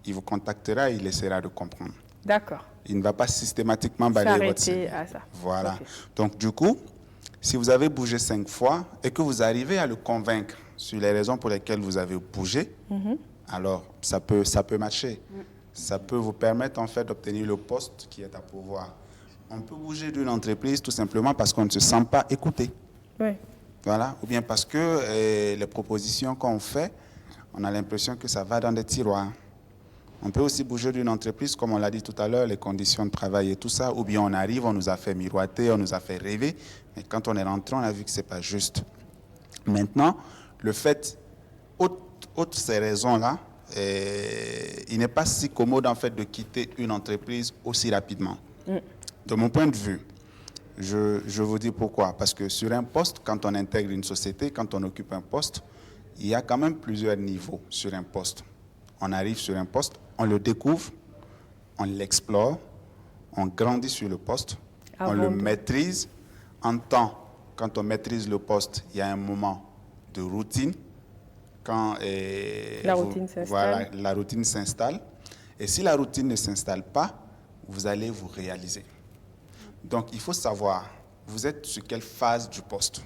il vous contactera et il essaiera de comprendre. D'accord. Il ne va pas systématiquement balayer votre CV. À ça. Voilà. Donc, du coup, si vous avez bougé 5 fois et que vous arrivez à le convaincre sur les raisons pour lesquelles vous avez bougé, alors ça peut matcher. Ça peut vous permettre en fait d'obtenir le poste qui est à pourvoir. On peut bouger d'une entreprise tout simplement parce qu'on ne se sent pas écouté. Oui. Voilà. Ou bien parce que les propositions qu'on fait, on a l'impression que ça va dans des tiroirs. On peut aussi bouger d'une entreprise, comme on l'a dit tout à l'heure, les conditions de travail et tout ça, ou bien on arrive, on nous a fait miroiter, on nous a fait rêver, mais quand on est rentré, on a vu que ce n'est pas juste. Maintenant, le fait, outre ces raisons-là, il n'est pas si commode en fait de quitter une entreprise aussi rapidement. De mon point de vue, je vous dis pourquoi. Parce que sur un poste, quand on intègre une société, quand on occupe un poste, il y a quand même plusieurs niveaux sur un poste. On arrive sur un poste, on le découvre, on l'explore, on grandit sur le poste, on le maîtrise. Quand on maîtrise le poste, il y a un moment de routine. Quand la routine s'installe. Et si la routine ne s'installe pas, vous allez vous réaliser. Donc, il faut savoir, vous êtes sur quelle phase du poste.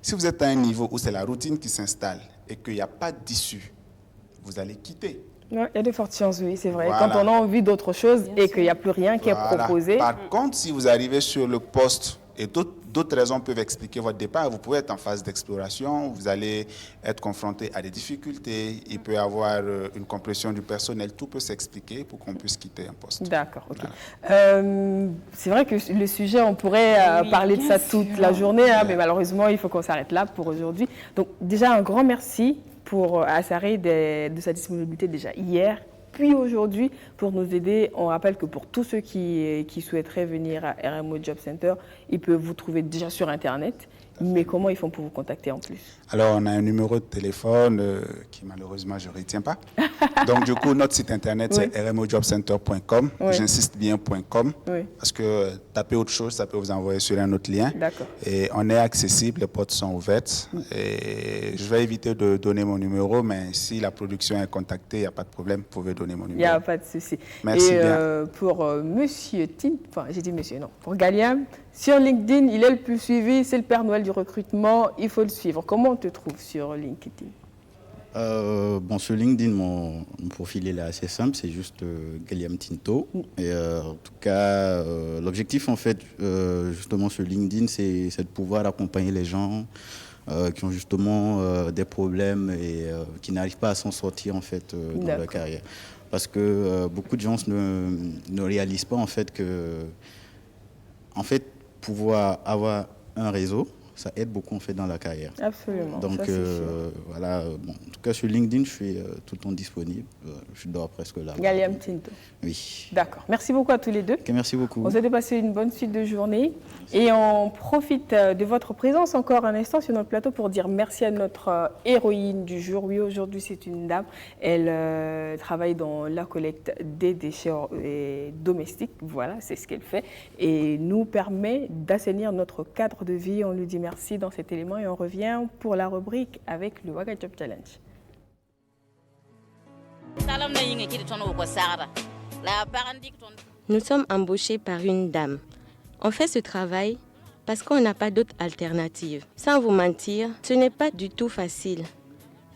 Si vous êtes à un niveau où c'est la routine qui s'installe et qu'il n'y a pas d'issue, vous allez quitter. Il y a de fortes chances, oui, c'est vrai. Voilà. Quand on a envie d'autre chose et qu'il n'y a plus rien qui est proposé. Par contre, si vous arrivez sur le poste et d'autres raisons peuvent expliquer votre départ, vous pouvez être en phase d'exploration, vous allez être confronté à des difficultés, il peut y avoir une compression du personnel, tout peut s'expliquer pour qu'on puisse quitter un poste. D'accord, ok. Voilà. C'est vrai que le sujet, on pourrait parler de ça toute la journée, mais malheureusement, il faut qu'on s'arrête là pour aujourd'hui. Donc déjà, un grand merci pour Asare de sa disponibilité déjà hier Puis aujourd'hui, pour nous aider, on rappelle que pour tous ceux qui souhaiteraient venir à RMO Job Center, ils peuvent vous trouver déjà sur Internet. Mais comment ils font pour vous contacter en plus? Alors, on a un numéro de téléphone qui, malheureusement, je ne retiens pas. Donc, du coup, notre site Internet, Oui. c'est rmojobcenter.com. Oui. J'insiste bien .com, Oui. parce que taper autre chose, ça peut vous envoyer sur un autre lien. D'accord. Et on est accessible, les portes sont ouvertes. Et je vais éviter de donner mon numéro, mais si la production est contactée, il n'y a pas de problème, vous pouvez donner mon Il n'y numéro. a pas de souci. Merci Et bien. pour Monsieur Tint, enfin j'ai dit Monsieur, non, pour Galiam, sur LinkedIn, il est le plus suivi, c'est le Père Noël du recrutement, il faut le suivre. Comment on te trouve sur LinkedIn? Bon, sur LinkedIn, mon profil il est assez simple, c'est juste Galiam Tinto. Et en tout cas, l'objectif en fait, justement sur LinkedIn, c'est de pouvoir accompagner les gens qui ont justement des problèmes et qui n'arrivent pas à s'en sortir en fait dans leur carrière. Parce que beaucoup de gens ne réalisent pas en fait que, en fait, pouvoir avoir un réseau, ça aide beaucoup en fait dans la carrière. Absolument. Donc ça, voilà, bon, en tout cas sur LinkedIn, je suis tout le temps disponible. Je dors presque là. Galiam Tinto. Oui. D'accord. Merci beaucoup à tous les deux. Ok, merci beaucoup. On souhaite passer une bonne suite de journée et on profite de votre présence encore un instant sur notre plateau pour dire merci à notre héroïne du jour. Oui, aujourd'hui c'est une dame. Elle travaille dans la collecte des déchets domestiques. Voilà, c'est ce qu'elle fait et nous permet d'assainir notre cadre de vie. On lui dit merci dans cet élément et on revient pour la rubrique avec le Waga Job Challenge. Nous sommes embauchés par une dame. On fait ce travail parce qu'on n'a pas d'autre alternative. Sans vous mentir, ce n'est pas du tout facile,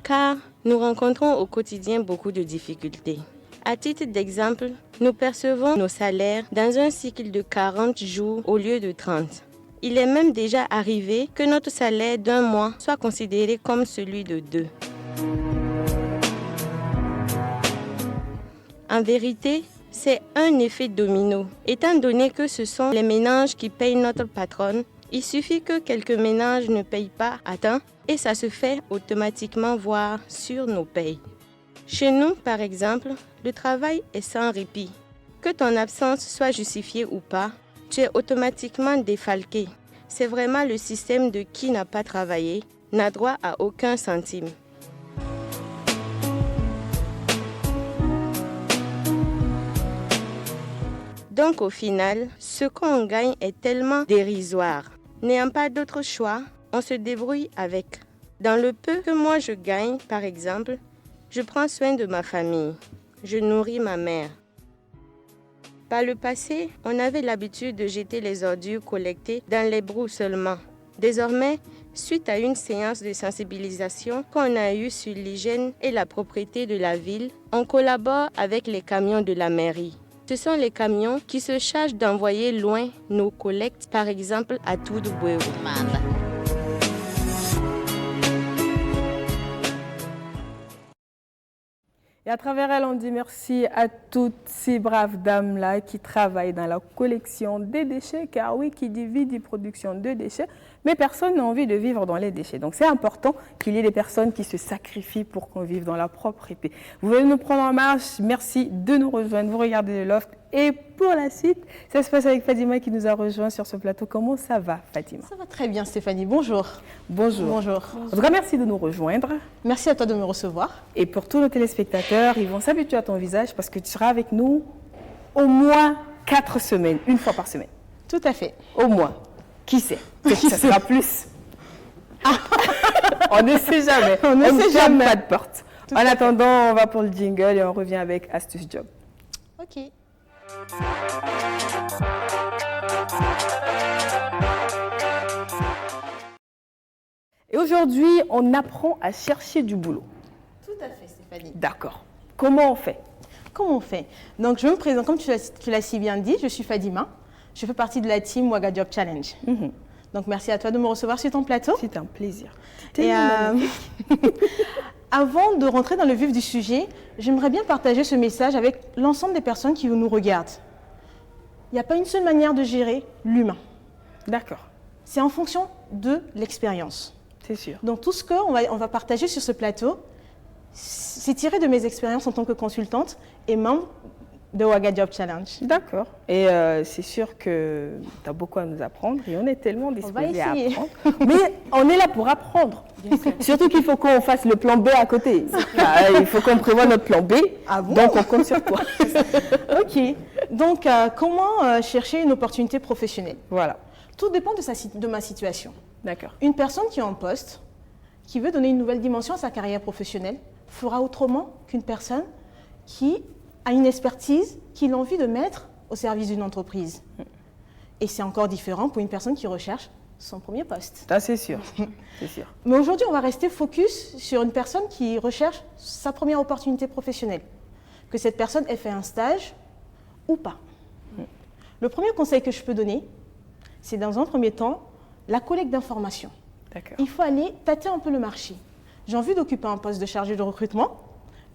car nous rencontrons au quotidien beaucoup de difficultés. À titre d'exemple, nous percevons nos salaires dans un cycle de 40 jours au lieu de 30. Il est même déjà arrivé que notre salaire d'un mois soit considéré comme celui de 2. En vérité, c'est un effet domino. Étant donné que ce sont les ménages qui payent notre patronne, il suffit que quelques ménages ne payent pas à temps et ça se fait automatiquement voir sur nos payes. Chez nous, par exemple, le travail est sans répit. Que ton absence soit justifiée ou pas, tu es automatiquement défalqué. C'est vraiment le système de qui n'a pas travaillé, n'a droit à aucun centime. Donc au final, ce qu'on gagne est tellement dérisoire. N'ayant pas d'autre choix, on se débrouille avec. Dans le peu que moi je gagne, par exemple, je prends soin de ma famille. Je nourris ma mère. Par le passé, on avait l'habitude de jeter les ordures collectées dans les broues seulement. Désormais, suite à une séance de sensibilisation qu'on a eue sur l'hygiène et la propreté de la ville, on collabore avec les camions de la mairie. Ce sont les camions qui se chargent d'envoyer loin nos collectes, par exemple à Toudoubuéo. Et à travers elle, on dit merci à toutes ces braves dames-là qui travaillent dans la collection des déchets, car oui, qui dit vie dit production de déchets, mais personne n'a envie de vivre dans les déchets. Donc c'est important qu'il y ait des personnes qui se sacrifient pour qu'on vive dans la propreté. Vous venez nous prendre en marche, merci de nous rejoindre, vous regardez le loft. Et pour la suite, ça se passe avec Fadima qui nous a rejoint sur ce plateau. Comment ça va, Fadima? Ça va très bien, Stéphanie. Bonjour. Bonjour. Bonjour. En tout cas, merci de nous rejoindre. Merci à toi de me recevoir. Et pour tous nos téléspectateurs, ils vont s'habituer à ton visage parce que tu seras avec nous au moins 4 semaines, une fois par semaine. Tout à fait. Au moins. Qui sait? Peut-être que ça sera plus. On ne sait jamais. On ne sait jamais. Pas de porte. En attendant, on va pour le jingle et on revient avec Astuce Job. Ok. Et aujourd'hui, on apprend à chercher du boulot. Tout à fait, Stéphanie. D'accord. Comment on fait? Comment on fait? Donc, je me présente, comme tu l'as si bien dit, je suis Fadima. Je fais partie de la team Waga Job Challenge. Donc, merci à toi de me recevoir sur ton plateau. C'est un plaisir. Et avant de rentrer dans le vif du sujet, j'aimerais bien partager ce message avec l'ensemble des personnes qui nous regardent. Il n'y a pas une seule manière de gérer l'humain. D'accord. C'est en fonction de l'expérience. C'est sûr. Donc tout ce qu'on va partager sur ce plateau, c'est tiré de mes expériences en tant que consultante et membre de Waga Job Challenge. D'accord. Et c'est sûr que tu as beaucoup à nous apprendre et on est tellement disposés à apprendre. Mais on est là pour apprendre. Surtout qu'il faut qu'on fasse le plan B à côté. Il faut qu'on prévoie notre plan B. Ah bon? Donc on compte sur toi. Ok. Donc comment chercher une opportunité professionnelle? Voilà. Tout dépend de ma situation. D'accord. Une personne qui est en poste, qui veut donner une nouvelle dimension à sa carrière professionnelle, fera autrement qu'une personne qui a une expertise qu'il a envie de mettre au service d'une entreprise. Et c'est encore différent pour une personne qui recherche son premier poste. Ça, c'est sûr. C'est sûr. Mais aujourd'hui, on va rester focus sur une personne qui recherche sa première opportunité professionnelle. Que cette personne ait fait un stage ou pas. Le premier conseil que je peux donner, c'est dans un premier temps, la collecte d'informations. D'accord. Il faut aller tâter un peu le marché. J'ai envie d'occuper un poste de chargé de recrutement.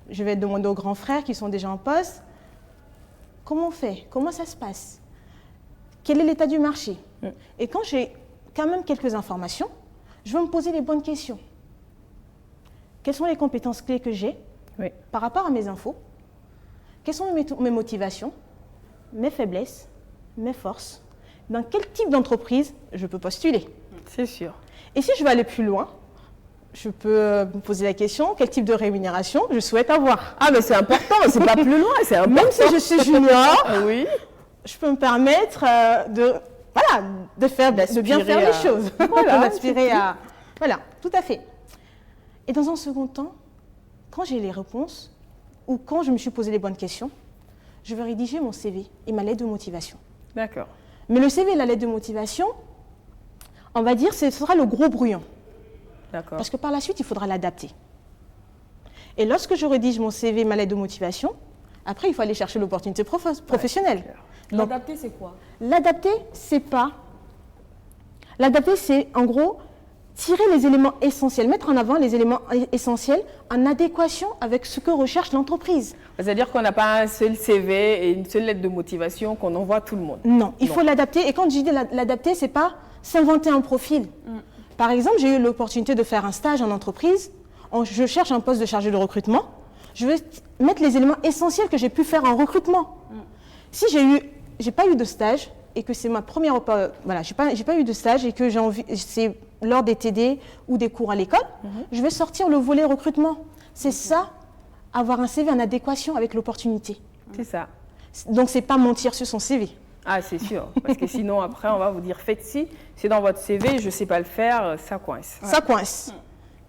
Je vais demander aux grands frères qui sont déjà en poste, comment on fait? Comment ça se passe? Quel est l'état du marché? Et quand j'ai quand même quelques informations, je vais me poser les bonnes questions. Quelles sont les compétences clés que j'ai par rapport à mes infos? Quelles sont mes motivations, mes faiblesses, mes forces? Dans quel type d'entreprise je peux postuler? C'est sûr. Et si je veux aller plus loin, je peux me poser la question, quel type de rémunération je souhaite avoir? Ah, mais c'est important, c'est pas plus loin, c'est important. Même si je suis junior, oui, je peux me permettre de bien faire les choses. Voilà, d'aspirer à... Voilà, tout à fait. Et dans un second temps, quand j'ai les réponses, ou quand je me suis posé les bonnes questions, je vais rédiger mon CV et ma lettre de motivation. D'accord. Mais le CV et la lettre de motivation, on va dire, ce sera le gros brouillon. D'accord. Parce que par la suite, il faudra l'adapter. Et lorsque je rédige mon CV, ma lettre de motivation, après, il faut aller chercher l'opportunité professionnelle. L'adapter, c'est quoi? L'adapter, c'est pas... L'adapter, c'est en gros tirer les éléments essentiels, mettre en avant les éléments essentiels en adéquation avec ce que recherche l'entreprise. C'est-à-dire qu'on n'a pas un seul CV et une seule lettre de motivation qu'on envoie à tout le monde. Non, il faut l'adapter. Et quand je dis l'adapter, c'est pas s'inventer un profil. Par exemple, j'ai eu l'opportunité de faire un stage en entreprise. Je cherche un poste de chargé de recrutement. Je vais mettre les éléments essentiels que j'ai pu faire en recrutement. Si j'ai pas eu de stage et que c'est ma première, voilà, j'ai pas eu de stage et que c'est lors des TD ou des cours à l'école, je vais sortir le volet recrutement. C'est ça, avoir un CV en adéquation avec l'opportunité. C'est ça. Donc c'est pas mentir sur son CV. Ah, c'est sûr. Parce que sinon, après, on va vous dire, faites ci, c'est dans votre CV, je ne sais pas le faire, ça coince. Ça coince.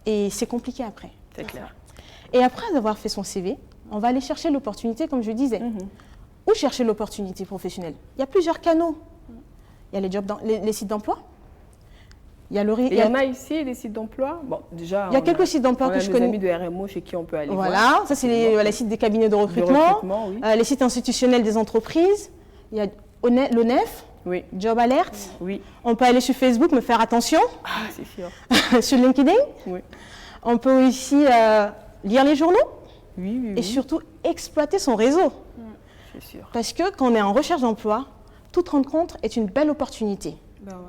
Et c'est compliqué après. C'est clair. Et après avoir fait son CV, on va aller chercher l'opportunité, comme je disais. Où chercher l'opportunité professionnelle? Il y a plusieurs canaux. Il y a les sites d'emploi. Il y en a ici, des sites d'emploi. Bon, déjà, il y a quelques sites d'emploi que je connais. On a des amis de RMO chez qui on peut aller voir. Voilà, ça c'est les sites des cabinets de recrutement. Oui. Les sites institutionnels des entreprises. Il y a l'ONEF, Job Alert. Oui. On peut aller sur Facebook, me faire attention. Ah, c'est sûr. Sur LinkedIn. Oui. On peut aussi lire les journaux. Oui. Et surtout exploiter son réseau. C'est sûr. Parce que quand on est en recherche d'emploi, toute rencontre est une belle opportunité. Ben ouais.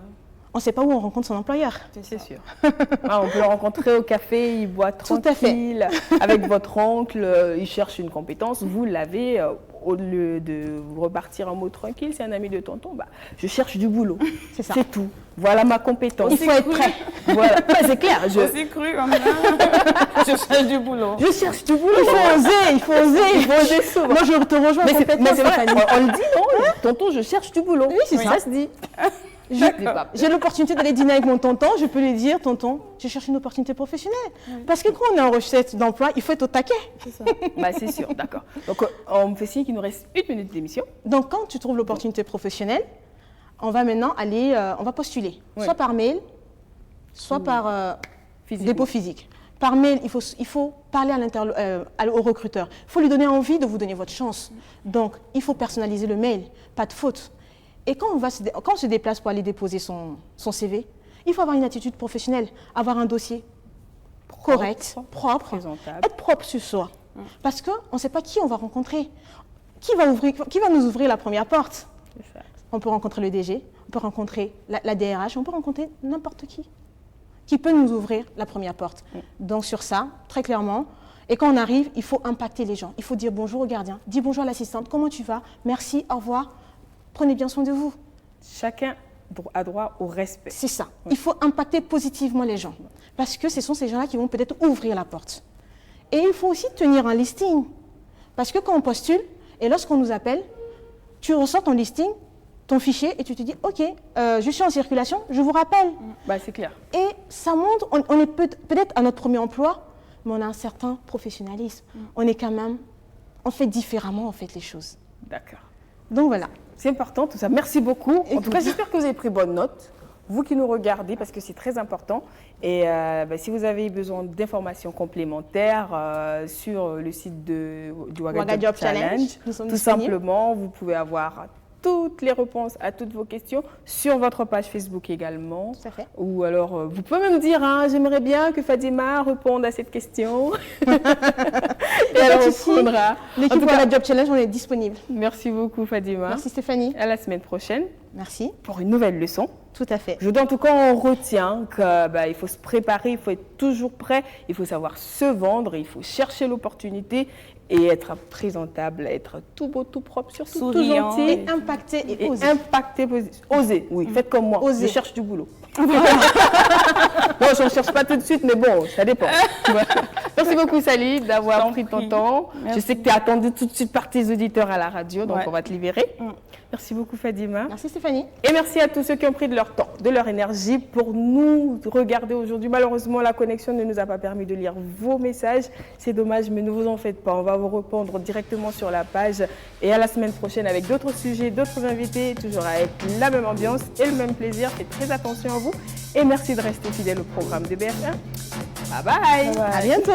On ne sait pas où on rencontre son employeur. C'est sûr. On peut le rencontrer au café, il boit tranquille. Tout à fait. Avec votre oncle, il cherche une compétence, vous l'avez. Au lieu de repartir en mode tranquille, c'est un ami de tonton, je cherche du boulot. C'est ça. C'est tout. Voilà ma compétence. Il faut être prêt. Voilà. C'est clair. Aussi cru comme ça. Je cherche du boulot. Je cherche du boulot. Il faut oser. Moi, je te rejoins complètement. Mais c'est vrai, on le dit, non? Tonton, je cherche du boulot. Oui, c'est ça. Ça se dit. J'ai l'opportunité d'aller dîner avec mon tonton, je peux lui dire, tonton, je cherche une opportunité professionnelle. Parce que quand on est en recherche d'emploi, il faut être au taquet. C'est ça. C'est sûr, d'accord. Donc, on me fait signe qu'il nous reste 1 minute d'émission. Donc, quand tu trouves l'opportunité professionnelle, on va maintenant aller, on va postuler, soit par mail, soit par dépôt physique. Par mail, il faut parler au recruteur. Il faut lui donner envie de vous donner votre chance. Donc, il faut personnaliser le mail, pas de faute. Et quand on se déplace pour aller déposer son CV, il faut avoir une attitude professionnelle, avoir un dossier correct, propre, être propre sur soi. Parce qu'on ne sait pas qui on va rencontrer, qui va nous ouvrir la première porte. On peut rencontrer le DG, on peut rencontrer la DRH, on peut rencontrer n'importe qui peut nous ouvrir la première porte. Donc sur ça, très clairement, Et quand on arrive, il faut impacter les gens. Il faut dire bonjour au gardien, dis bonjour à l'assistante, comment tu vas? Merci, au revoir, prenez bien soin de vous. Chacun a droit au respect. C'est ça. Il faut impacter positivement les gens. Parce que ce sont ces gens-là qui vont peut-être ouvrir la porte. Et il faut aussi tenir un listing. Parce que quand on postule, et lorsqu'on nous appelle, tu ressors ton listing, ton fichier, et tu te dis, OK, je suis en circulation, je vous rappelle. C'est clair. Et ça montre, on est peut-être à notre premier emploi, mais on a un certain professionnalisme. On est quand même, on fait différemment en fait les choses. D'accord. Donc voilà. C'est important tout ça. Merci beaucoup. En tout cas, j'espère que vous avez pris bonne note. Vous qui nous regardez, parce que c'est très important. Et si vous avez besoin d'informations complémentaires sur le site du Ouaga Job Challenge, tout simplement, vous pouvez avoir toutes les réponses à toutes vos questions sur votre page Facebook également. Tout à fait. Ou alors, vous pouvez même dire, j'aimerais bien que Fadima réponde à cette question. Et elle répondra. L'équipe Ouaga Job Challenge, on est disponible. Merci beaucoup Fadima. Merci Stéphanie. À la semaine prochaine. Merci. Pour une nouvelle leçon. Tout à fait. En tout cas, on retient qu'il faut se préparer, il faut être toujours prêt, il faut savoir se vendre, il faut chercher l'opportunité et être présentable, être tout beau, tout propre, surtout souriant, tout gentil. Et impacter et oser. Impacter, oser, oui. Faites comme moi, oser. Je cherche du boulot. Non, je ne cherche pas tout de suite, mais bon, ça dépend. Merci beaucoup, Sally, d'avoir pris ton temps. Merci. Je sais que tu es attendue tout de suite par tes auditeurs à la radio, donc on va te libérer. Merci beaucoup, Fadima. Merci, Stéphanie. Et merci à tous ceux qui ont pris de leur temps, de leur énergie pour nous regarder aujourd'hui. Malheureusement, la connexion ne nous a pas permis de lire vos messages. C'est dommage, mais ne vous en faites pas. On va vous répondre directement sur la page. Et à la semaine prochaine avec d'autres sujets, d'autres invités, toujours avec la même ambiance et le même plaisir. Faites très attention à vous. Et merci de rester fidèle au programme de BFM. Bye bye. À bientôt.